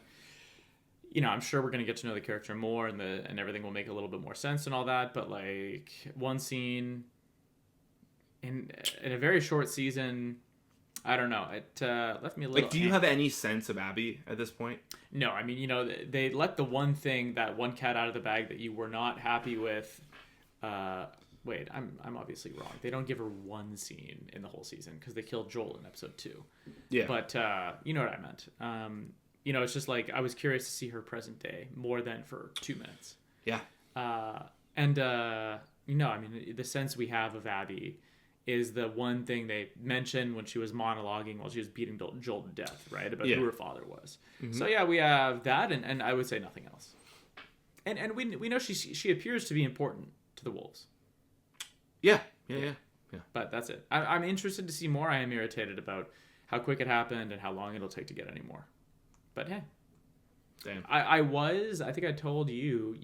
I'm sure we're gonna get to know the character more, and everything will make a little bit more sense and all that. But like one scene in a very short season. I don't know. It left me a little. Like, do you have any sense of Abby at this point? No, I mean, they let the one thing, that one cat out of the bag that you were not happy with. Wait, I'm obviously wrong. They don't give her one scene in the whole season because they killed Joel in episode 2. Yeah. But you know what I meant. It's just like I was curious to see her present day more than for 2 minutes. Yeah. I mean, the sense we have of Abby is the one thing they mentioned when she was monologuing while she was beating Joel to death, right? About who her father was. Mm-hmm. So yeah, we have that, and I would say nothing else. And we know she appears to be important to the Wolves. Yeah. But that's it. I'm interested to see more. I am irritated about how quick it happened and how long it'll take to get any more. But hey. Damn. I think I told you,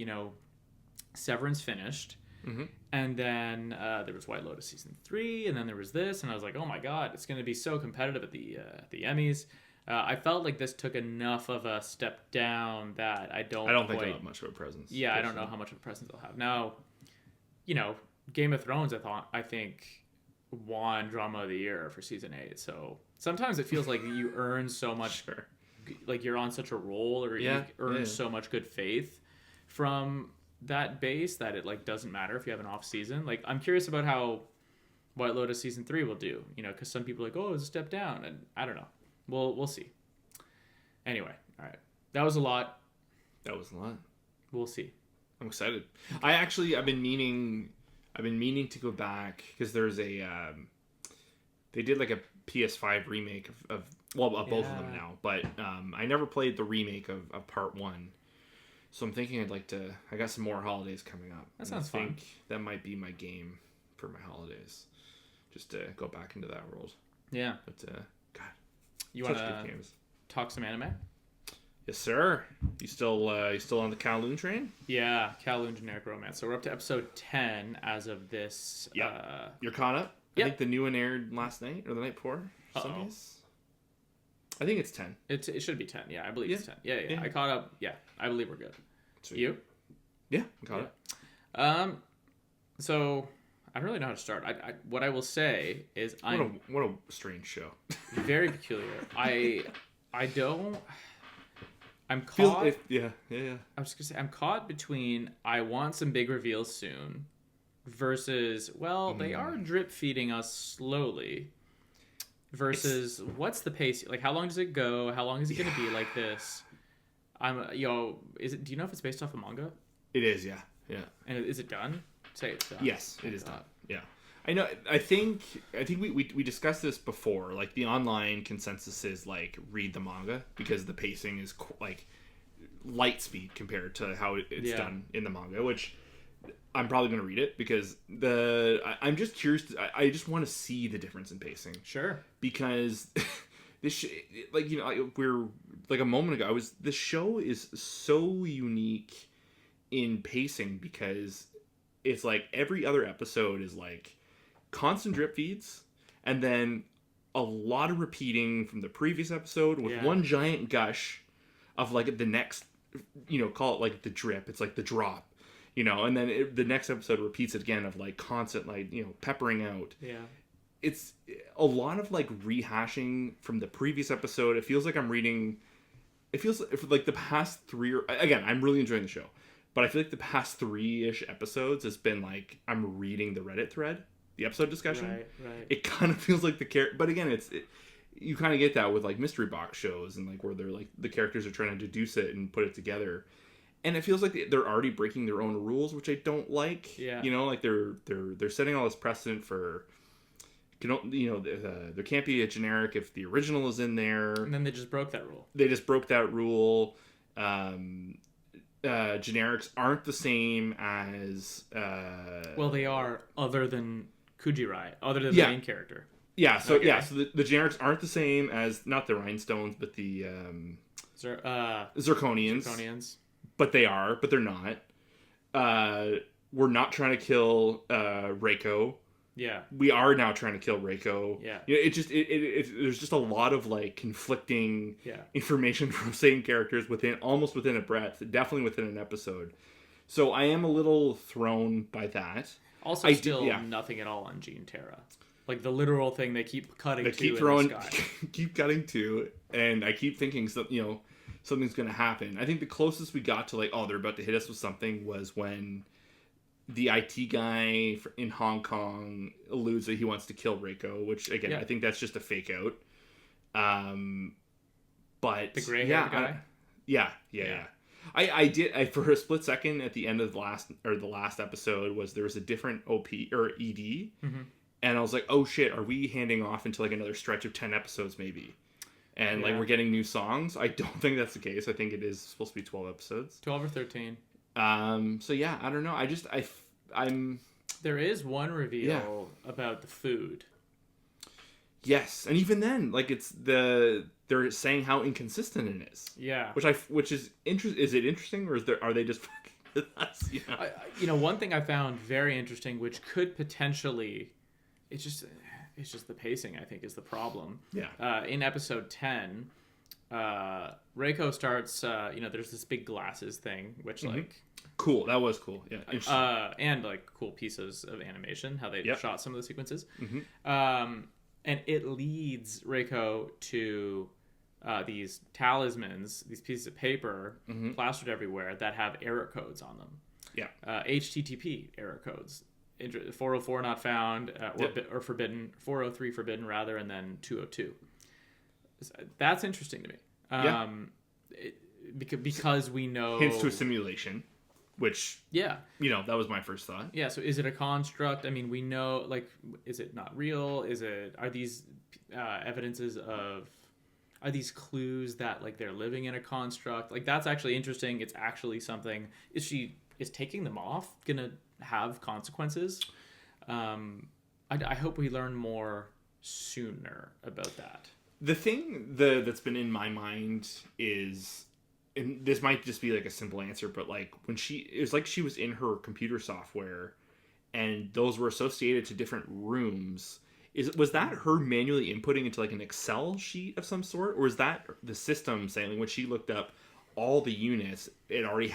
Severance finished. Mm-hmm. And then there was White Lotus season 3, and then there was this, and I was like, oh my god, it's going to be so competitive at the Emmys. I felt like this took enough of a step down that I don't think they'll have much of a presence. Yeah, personally. I don't know how much of a presence they'll have. Now, Game of Thrones, I think won Drama of the Year for season 8. So sometimes it feels like you earn so much, Sure. like you're on such a roll, or you earn so much good faith from that base that it like doesn't matter if you have an off season. Like, I'm curious about how White Lotus season 3 will do, because some people are like, oh, it's a step down, and I don't know. We'll see. Anyway, all right, that was a lot. We'll see. I'm excited. I've been meaning to go back because there's a they did like a PS5 remake of both of them now, but I never played the remake of part 1. So I'm thinking I got some more holidays coming up. That sounds fun. I think that might be my game for my holidays. Just to go back into that world. Yeah. But, God. You want to talk some anime? Yes, sir. You still on the Kowloon train? Yeah, Kowloon Generic Romance. So we're up to episode 10 as of this. Yeah. You're caught up? Yep. I think the new one aired last night or the night before. Sundays. I think it's 10. It should be 10. Yeah, I believe it's 10. Yeah. I caught up. Yeah, I believe we're good. Sweet. You? Yeah, I'm caught up. So I don't really know how to start. What I will say is what a strange show. Very peculiar. I'm caught. Yeah. I was just gonna say I'm caught between I want some big reveals soon versus they are drip feeding us slowly. Versus what's the pace? Like, how long does it go? How long is it going to be like this? Do you know if it's based off a manga? It is, yeah. And is it done? Say it's done. Yes, it is done. Yeah. I know. I think we discussed this before. Like, the online consensus is like read the manga because the pacing is like light speed compared to how it's done in the manga, which I'm probably going to read it because I'm just curious. I just want to see the difference in pacing. Sure. Because we're like a moment ago. This show is so unique in pacing because it's like every other episode is like constant drip feeds and then a lot of repeating from the previous episode with one giant gush of like the next, call it like the drip. It's like the drop. And then the next episode repeats it again of like constant, like, peppering out. Yeah. It's a lot of like rehashing from the previous episode. It feels like I'm reading. It feels like the past 3 again, I'm really enjoying the show, but I feel like the past 3-ish episodes has been like I'm reading the Reddit thread, the episode discussion. Right. It kind of feels like but again, you kind of get that with like mystery box shows and like where they're like the characters are trying to deduce it and put it together. And it feels like they're already breaking their own rules, which I don't like. Yeah. Like they're setting all this precedent for, there can't be a generic if the original is in there. And then they just broke that rule. Generics aren't the same as. They are, other than Kujirai, other than the main character. Yeah. So the generics aren't the same as not the rhinestones, but the Zirconians. but they're not. We're not trying to kill Reiko. Yeah. We are now trying to kill Reiko. Yeah. You know, there's just a lot of like conflicting Yeah. information from same characters almost within a breath, definitely within an episode. So I am a little thrown by that. Also, still nothing at all on Gene Terra. Like the literal thing they keep cutting to keep in throwing, the sky. keep cutting to, and I keep thinking something's going to happen. I think the closest we got to like, oh, they're about to hit us with something was when the IT guy in Hong Kong alludes that he wants to kill Reiko, which again, I think that's just a fake out. But the gray haired guy. Yeah. I did for a split second at the end of the last episode there was a different OP or ED, and I was like, oh shit, are we handing off into like another stretch of 10 episodes maybe? And like we're getting new songs. I don't think that's the case. I think it is supposed to be 12 episodes. 12 or 13. So yeah, I don't know. I'm. There is one reveal about the food. Yes, and even then, like they're saying how inconsistent it is. Yeah. Which is interesting. Is it interesting, or are they just fucking with us? One thing I found very interesting, which could potentially, it's just the pacing, I think, is the problem. Yeah. In episode 10, Reiko starts. There's this big glasses thing, which like. Cool. That was cool. Yeah. And like cool pieces of animation, how they shot some of the sequences. Mm-hmm. And it leads Reiko to these talismans, these pieces of paper plastered everywhere that have error codes on them. Yeah. HTTP error codes. 404 not found, or forbidden. 403 forbidden rather, and then 202. That's interesting to me. Because we know hints to a simulation. Which, that was my first thought. Yeah, so is it a construct? I mean, we know, like, is it not real? Are these evidences of, are these clues that, like, they're living in a construct? Like, that's actually interesting. It's actually something. Is taking them off going to have consequences? I hope we learn more sooner about that. The thing that's been in my mind is, and this might just be like a simple answer, but like it was like she was in her computer software and those were associated to different rooms. Was that her manually inputting into like an Excel sheet of some sort? Or is that the system saying, like, when she looked up all the units, it already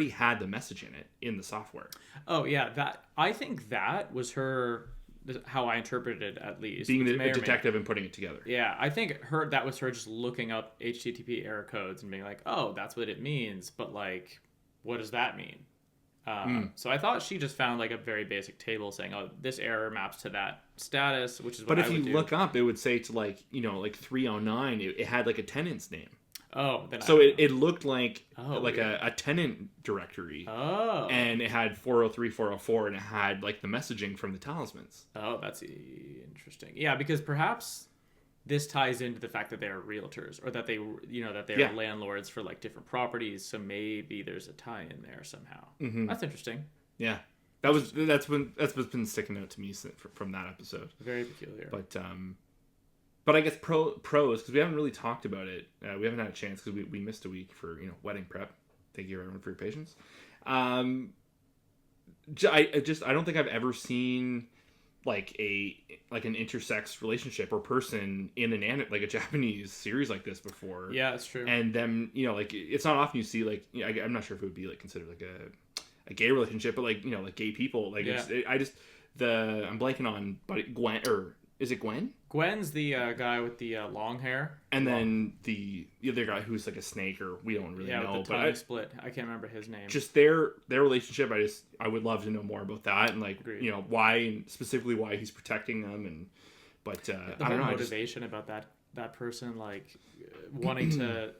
had the message in it in the software? Oh yeah. I think that was her, how I interpreted it, at least. Being a detective and putting it together. Yeah, I think that was her just looking up HTTP error codes and being like, oh, that's what it means, but like, what does that mean? So I thought she just found like a very basic table saying, oh, this error maps to that status, which is what I would do. But if you look up, it would say to like 309, it had like a tenant's name. Oh, then so it looked like a tenant directory. Oh, and it had 403, 404, and it had like the messaging from the talismans. Oh, that's interesting. Yeah, because perhaps this ties into the fact that they are realtors, or that they are landlords for like different properties. So maybe there's a tie in there somehow. Mm-hmm. That's interesting. Yeah, that's what's been sticking out to me from that episode. Very peculiar. But I guess pros, because we haven't really talked about it. We haven't had a chance because we missed a week for wedding prep. Thank you everyone for your patience. I don't think I've ever seen like an intersex relationship or person in like a Japanese series like this before. Yeah, that's true. And then like it's not often you see like I'm not sure if it would be like considered like a gay relationship, but like like gay people like I'm blanking on, but Gwen, or is it Gwen? Gwen's the guy with the long hair. And then the other guy who's like a snake, or we don't really know. With the tongue split. I can't remember his name. Just their relationship. I would love to know more about that, and like Agreed. Why, and specifically why he's protecting them, but I don't know. Motivation about that person, like wanting to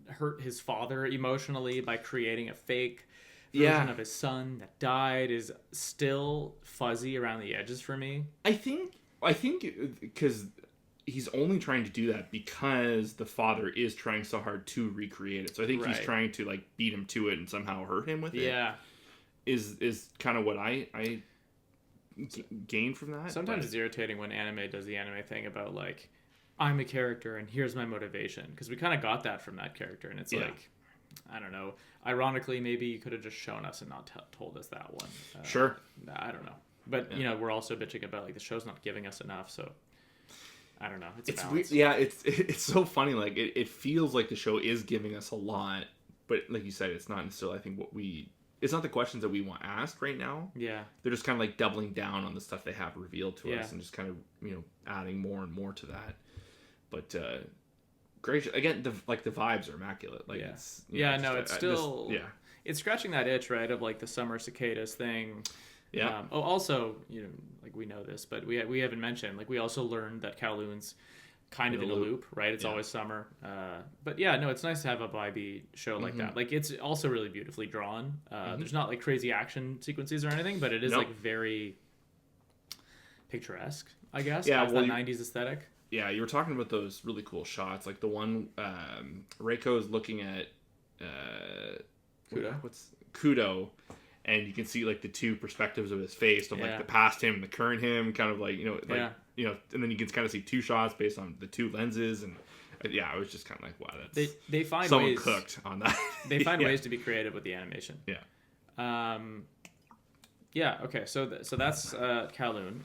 hurt his father emotionally by creating a fake version of his son that died, is still fuzzy around the edges for me. I think because he's only trying to do that because the father is trying so hard to recreate it. So I think he's trying to like beat him to it and somehow hurt him with it. Yeah, is kind of what I gain from that. Sometimes it's irritating when anime does the anime thing about like, I'm a character and here's my motivation, because we kind of got that from that character, and it's like, I don't know. Ironically, maybe you could have just shown us and not told us that one. Sure. I don't know. But Yeah. we're also bitching about like the show's not giving us enough. So I don't know. It's a It's weird. balance. Yeah, it's so funny. Like it feels like the show is giving us a lot, but like you said, it's not necessarily. I think it's not the questions that we want asked right now. Yeah. They're just kind of like doubling down on the stuff they have revealed to Yeah. us and just kind of adding more and more to that. But great again. The vibes are immaculate. Like Yeah. it's It's still it's scratching that itch, right? Of like the summer cicadas thing. Yeah. Also, like we know this, but we haven't mentioned, like we also learned that Kowloon's kind of in a loop, right? It's always summer. But yeah, no, it's nice to have a vibey show like that. Like it's also really beautifully drawn. There's not like crazy action sequences or anything, but it is like very picturesque, I guess. Yeah, Has that 90s aesthetic. Yeah, you were talking about those really cool shots, like the one Reiko is looking at what's Kudo, and you can see like the two perspectives of his face, of like the past him, the current him, kind of like and then you can kind of see two shots based on the two lenses, and I was just kind of like, wow, that's they find someone ways, cooked on that. They find ways to be creative with the animation. Yeah. Okay, so that's Kowloon.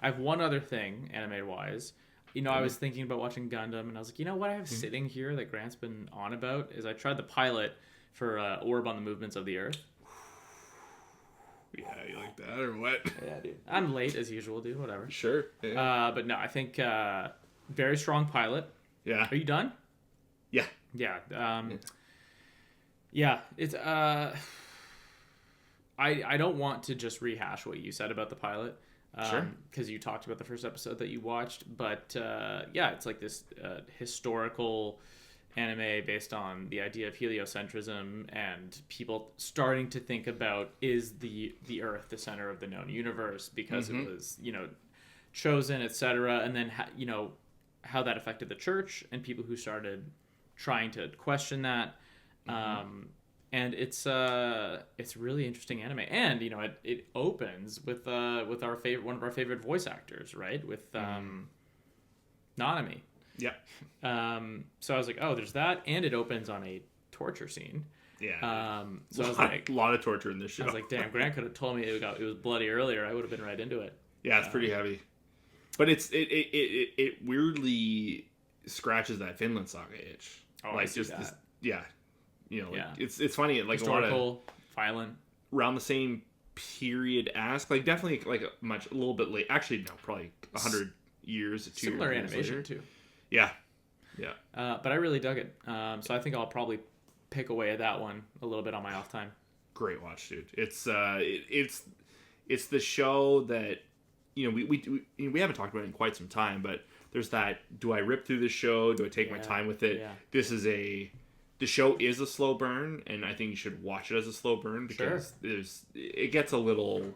I have one other thing, anime wise. I was thinking about watching Gundam, and I was like, what I have sitting here that Grant's been on about is I tried the pilot for Orb on the Movements of the Earth. Yeah, you like that or what? Yeah, dude. I'm late as usual, dude. Whatever. Sure. Yeah. But no, I think very strong pilot. Yeah. Are you done? Yeah. Yeah. Yeah. It's I don't want to just rehash what you said about the pilot. Sure. Because you talked about the first episode that you watched, but it's like this historical anime based on the idea of heliocentrism and people starting to think about, is the Earth the center of the known universe because it was chosen, etc., and then how that affected the church and people who started trying to question that. And it's really interesting anime, and it opens with our favorite, one of our favorite voice actors, right, with Nanami. Yeah. So I was like, oh, there's that, and it opens on a torture scene. Yeah. So I was like, a lot of torture in this show. I was like, damn, Grant could have told me it was bloody earlier. I would have been right into it. Yeah, it's pretty heavy, but it weirdly scratches that Finland Saga itch. Oh, like, I see that. It's funny, like historical, a lot of violent, around the same period as, like, definitely like a little bit late. Actually, no, probably 100 years. Similar animation too. Yeah. But I really dug it. So I think I'll probably pick away at that one a little bit on my off time. Great watch, dude. It's the show that we haven't talked about it in quite some time, but there's that, do I rip through this show? Do I take my time with it? Yeah. The show is a slow burn, and I think you should watch it as a slow burn because it gets a little.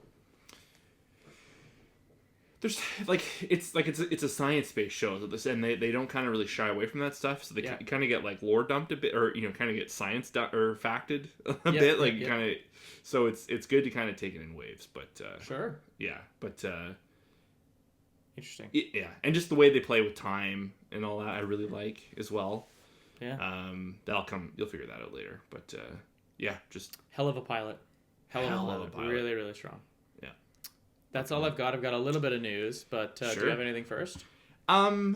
There's it's a science-based show, and they don't kind of really shy away from that stuff, so they kind of get like lore dumped a bit, or kind of get science or facted a bit, like kind of. So it's good to kind of take it in waves, but interesting. And just the way they play with time and all that, I really like as well. Yeah. That'll come. You'll figure that out later, but just hell of a pilot. Hell of a pilot. Really, really strong. That's all I've got. I've got a little bit of news, but do you have anything first? I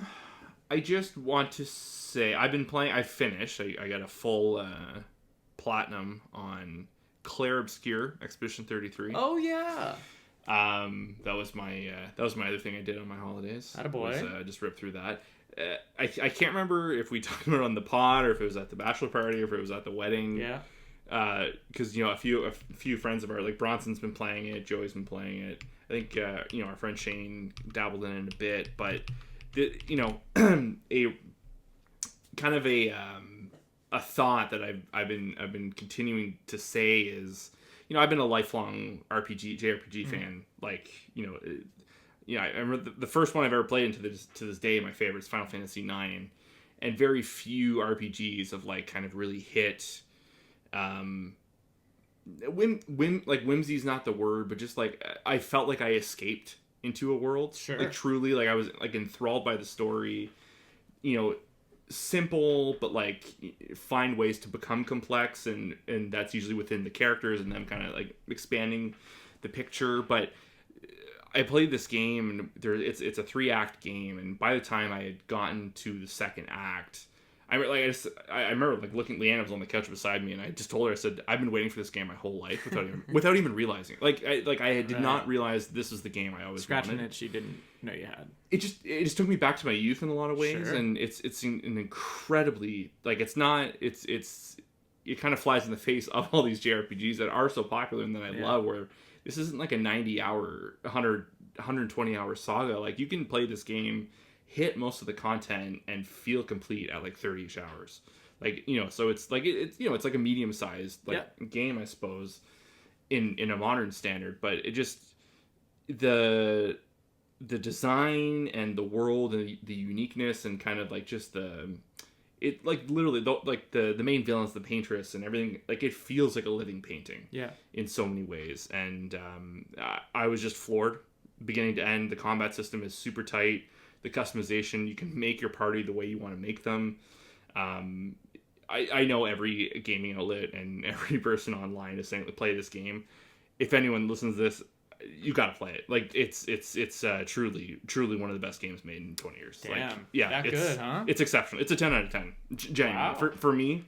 just want to say I've been playing. I finished. I got a full platinum on Claire Obscure Expedition 33. Oh yeah. That was my other thing I did on my holidays. Attaboy. Just ripped through that. I can't remember if we talked about it on the pod or if it was at the bachelor party or if it was at the wedding. Yeah. Because a few friends of ours, like Bronson's been playing it, Joey's been playing it. I think our friend Shane dabbled in it a bit, but a kind of a thought that I've been continuing to say is, I've been a lifelong JRPG fan. Like, I remember the first one I've ever played to this day, my favorite is Final Fantasy IX, and very few RPGs have like kind of really hit. Whimsy is not the word, but just like I felt like I escaped into a world. Sure. Like truly, like I was like enthralled by the story. simple, but like find ways to become complex, and that's usually within the characters and them kind of like expanding the picture. But I played this game, and it's a 3-act game, and by the time I had gotten to the second act, I remember like looking. Leanna was on the couch beside me, and I just told her, I said, I've been waiting for this game my whole life without even realizing it. I did not realize this was the game I always Scratching wanted. it, she didn't know you had. It just took me back to my youth in a lot of ways, Sure. and it's an incredibly like it's not it's it kind of flies in the face of all these JRPGs that are so popular and that I love. Where this isn't like a 90-hour, 120-hour saga. Like, you can play this game, hit most of the content, and feel complete at like 30-ish hours. Like, so it's like it's like a medium-sized game, I suppose, in a modern standard. But it just the design and the world and the uniqueness and kind of like just it like literally the main villains, the paintress and everything, like it feels like a living painting in so many ways. And I was just floored beginning to end. The combat system is super tight. The customization, you can make your party the way you want to make them. I know every gaming outlet and every person online is saying play this game. If anyone listens to this, you gotta play it. Like, it's truly one of the best games made in 20 years. Damn, like, yeah, that good, huh? It's exceptional. It's a 10 out of 10. Genuinely. Wow. For me,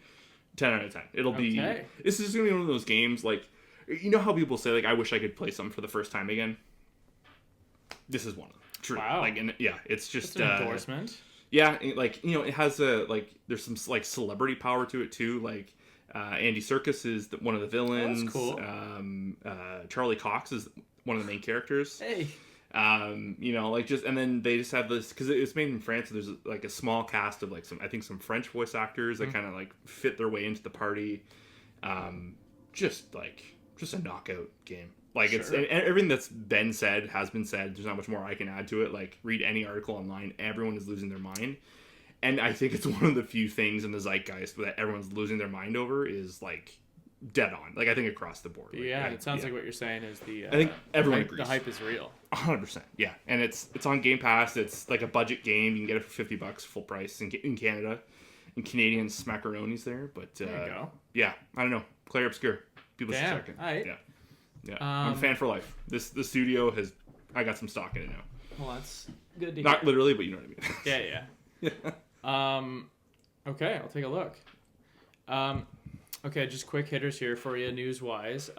10 out of 10. It'll be. This is just gonna be one of those games. Like, you know how people say like, I wish I could play something for the first time again. This is one of them. True. Wow. Like, and yeah, it's just That's an endorsement. Yeah, like, it has there's some like celebrity power to it too. Like, Andy Serkis is one of the villains. That's cool. Charlie Cox is one of the main characters. Hey. Like, just, and then they just have this, because it's made in France, so there's like a small cast of like some French voice actors that kind of like fit their way into the party. Just a knockout game. Like, Sure. it's, and everything that's been said has been said. There's not much more I can add to it. Like, read any article online, everyone is losing their mind. And I think it's one of the few things in the zeitgeist that everyone's losing their mind over is like dead on. Like, I think across the board. Like, It sounds like what you're saying is I think everyone agrees. The hype is real. 100%. Yeah. And it's on Game Pass. It's like a budget game. You can get it for $50 full price in Canada. And Canadian smackaronis there. But there you go. Yeah, I don't know. Claire Obscure. People should check it. Right. Yeah. Yeah, I'm a fan for life. The studio I got some stock in it now. Well, that's good to hear. Not literally, but you know what I mean. Yeah. Okay, I'll take a look. Okay, just quick hitters here for you, news-wise.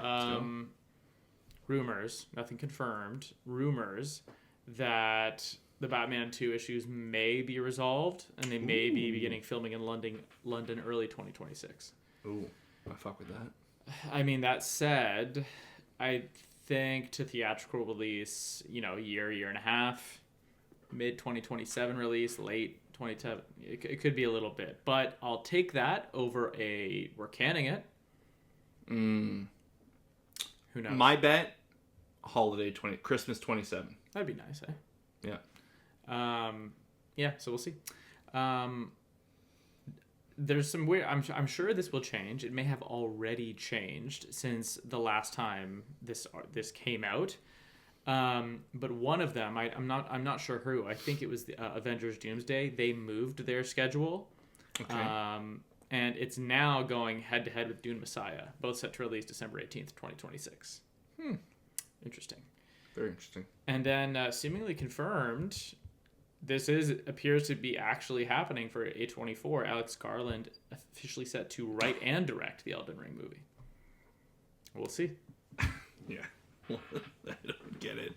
Rumors, nothing confirmed. Rumors that the Batman 2 issues may be resolved, and they may be beginning filming in London early 2026. Ooh, I fuck with that. I mean, that said, I think to theatrical release, year and a half, mid 2027 release, late 2010, it could be a little bit, but I'll take that over we're canning it. Who knows? My bet, Christmas 27. That'd be nice, eh? Yeah. Yeah. So we'll see. There's some weird. I'm sure this will change. It may have already changed since the last time this came out. But one of them, I'm not sure who. I think it was the Avengers Doomsday. They moved their schedule. Okay. And it's now going head to head with Dune Messiah, both set to release December 18th, 2026. Interesting. Very interesting. And then seemingly confirmed, this appears to be actually happening for A24. Alex Garland officially set to write and direct the Elden Ring movie. We'll see. Yeah. I don't get it.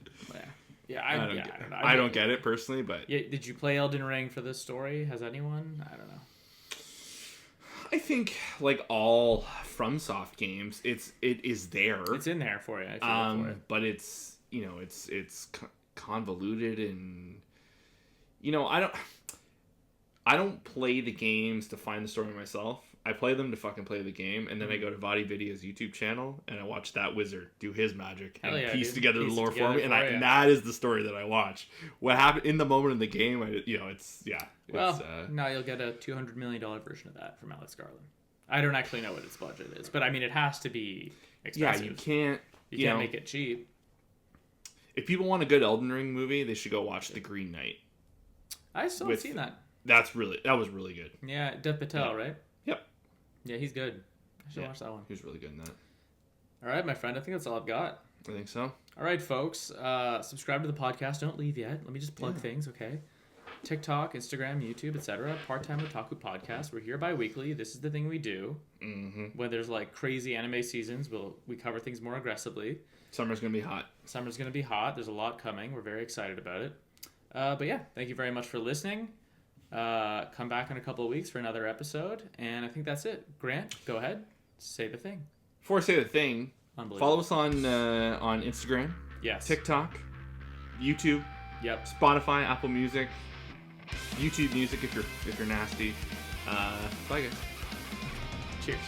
I don't know. I don't get it personally, but did you play Elden Ring for this story? Has anyone? I don't know. I think like all FromSoft games, it is there. It's in there for you. But it's it's convoluted, and I don't play the games to find the story myself. I play them to fucking play the game, and then I go to Vadi Video's YouTube channel and I watch that wizard do his magic and piece together the lore for me, and that is the story that I watch. What happened in the moment in the game, now you'll get a $200 million version of that from Alex Garland. I don't actually know what its budget is, but I mean, it has to be expensive. Yeah, you can't make it cheap. If people want a good Elden Ring movie, they should go watch The Green Knight. I still haven't seen that. that was really good. Yeah, Dev Patel, right? Yep. Yeah, he's good. I should Yeah, watch that one. he was really good in that. All right, my friend. I think that's all I've got. I think so. All right, folks. Subscribe to the podcast. Don't leave yet. Let me just plug things, okay? TikTok, Instagram, YouTube, etc. Part-time Otaku Podcast. We're here bi-weekly. This is the thing we do. Mm-hmm. When there's like crazy anime seasons, we cover things more aggressively. Summer's gonna be hot. Summer's gonna be hot. There's a lot coming. We're very excited about it. But yeah, thank you very much for listening. Come back in a couple of weeks for another episode, and I think that's it. Grant, go ahead. Say the thing. Before I say the thing, follow us on Instagram, Yes. TikTok, YouTube, Yep. Spotify, Apple Music, YouTube Music if you're nasty. Bye guys. Cheers.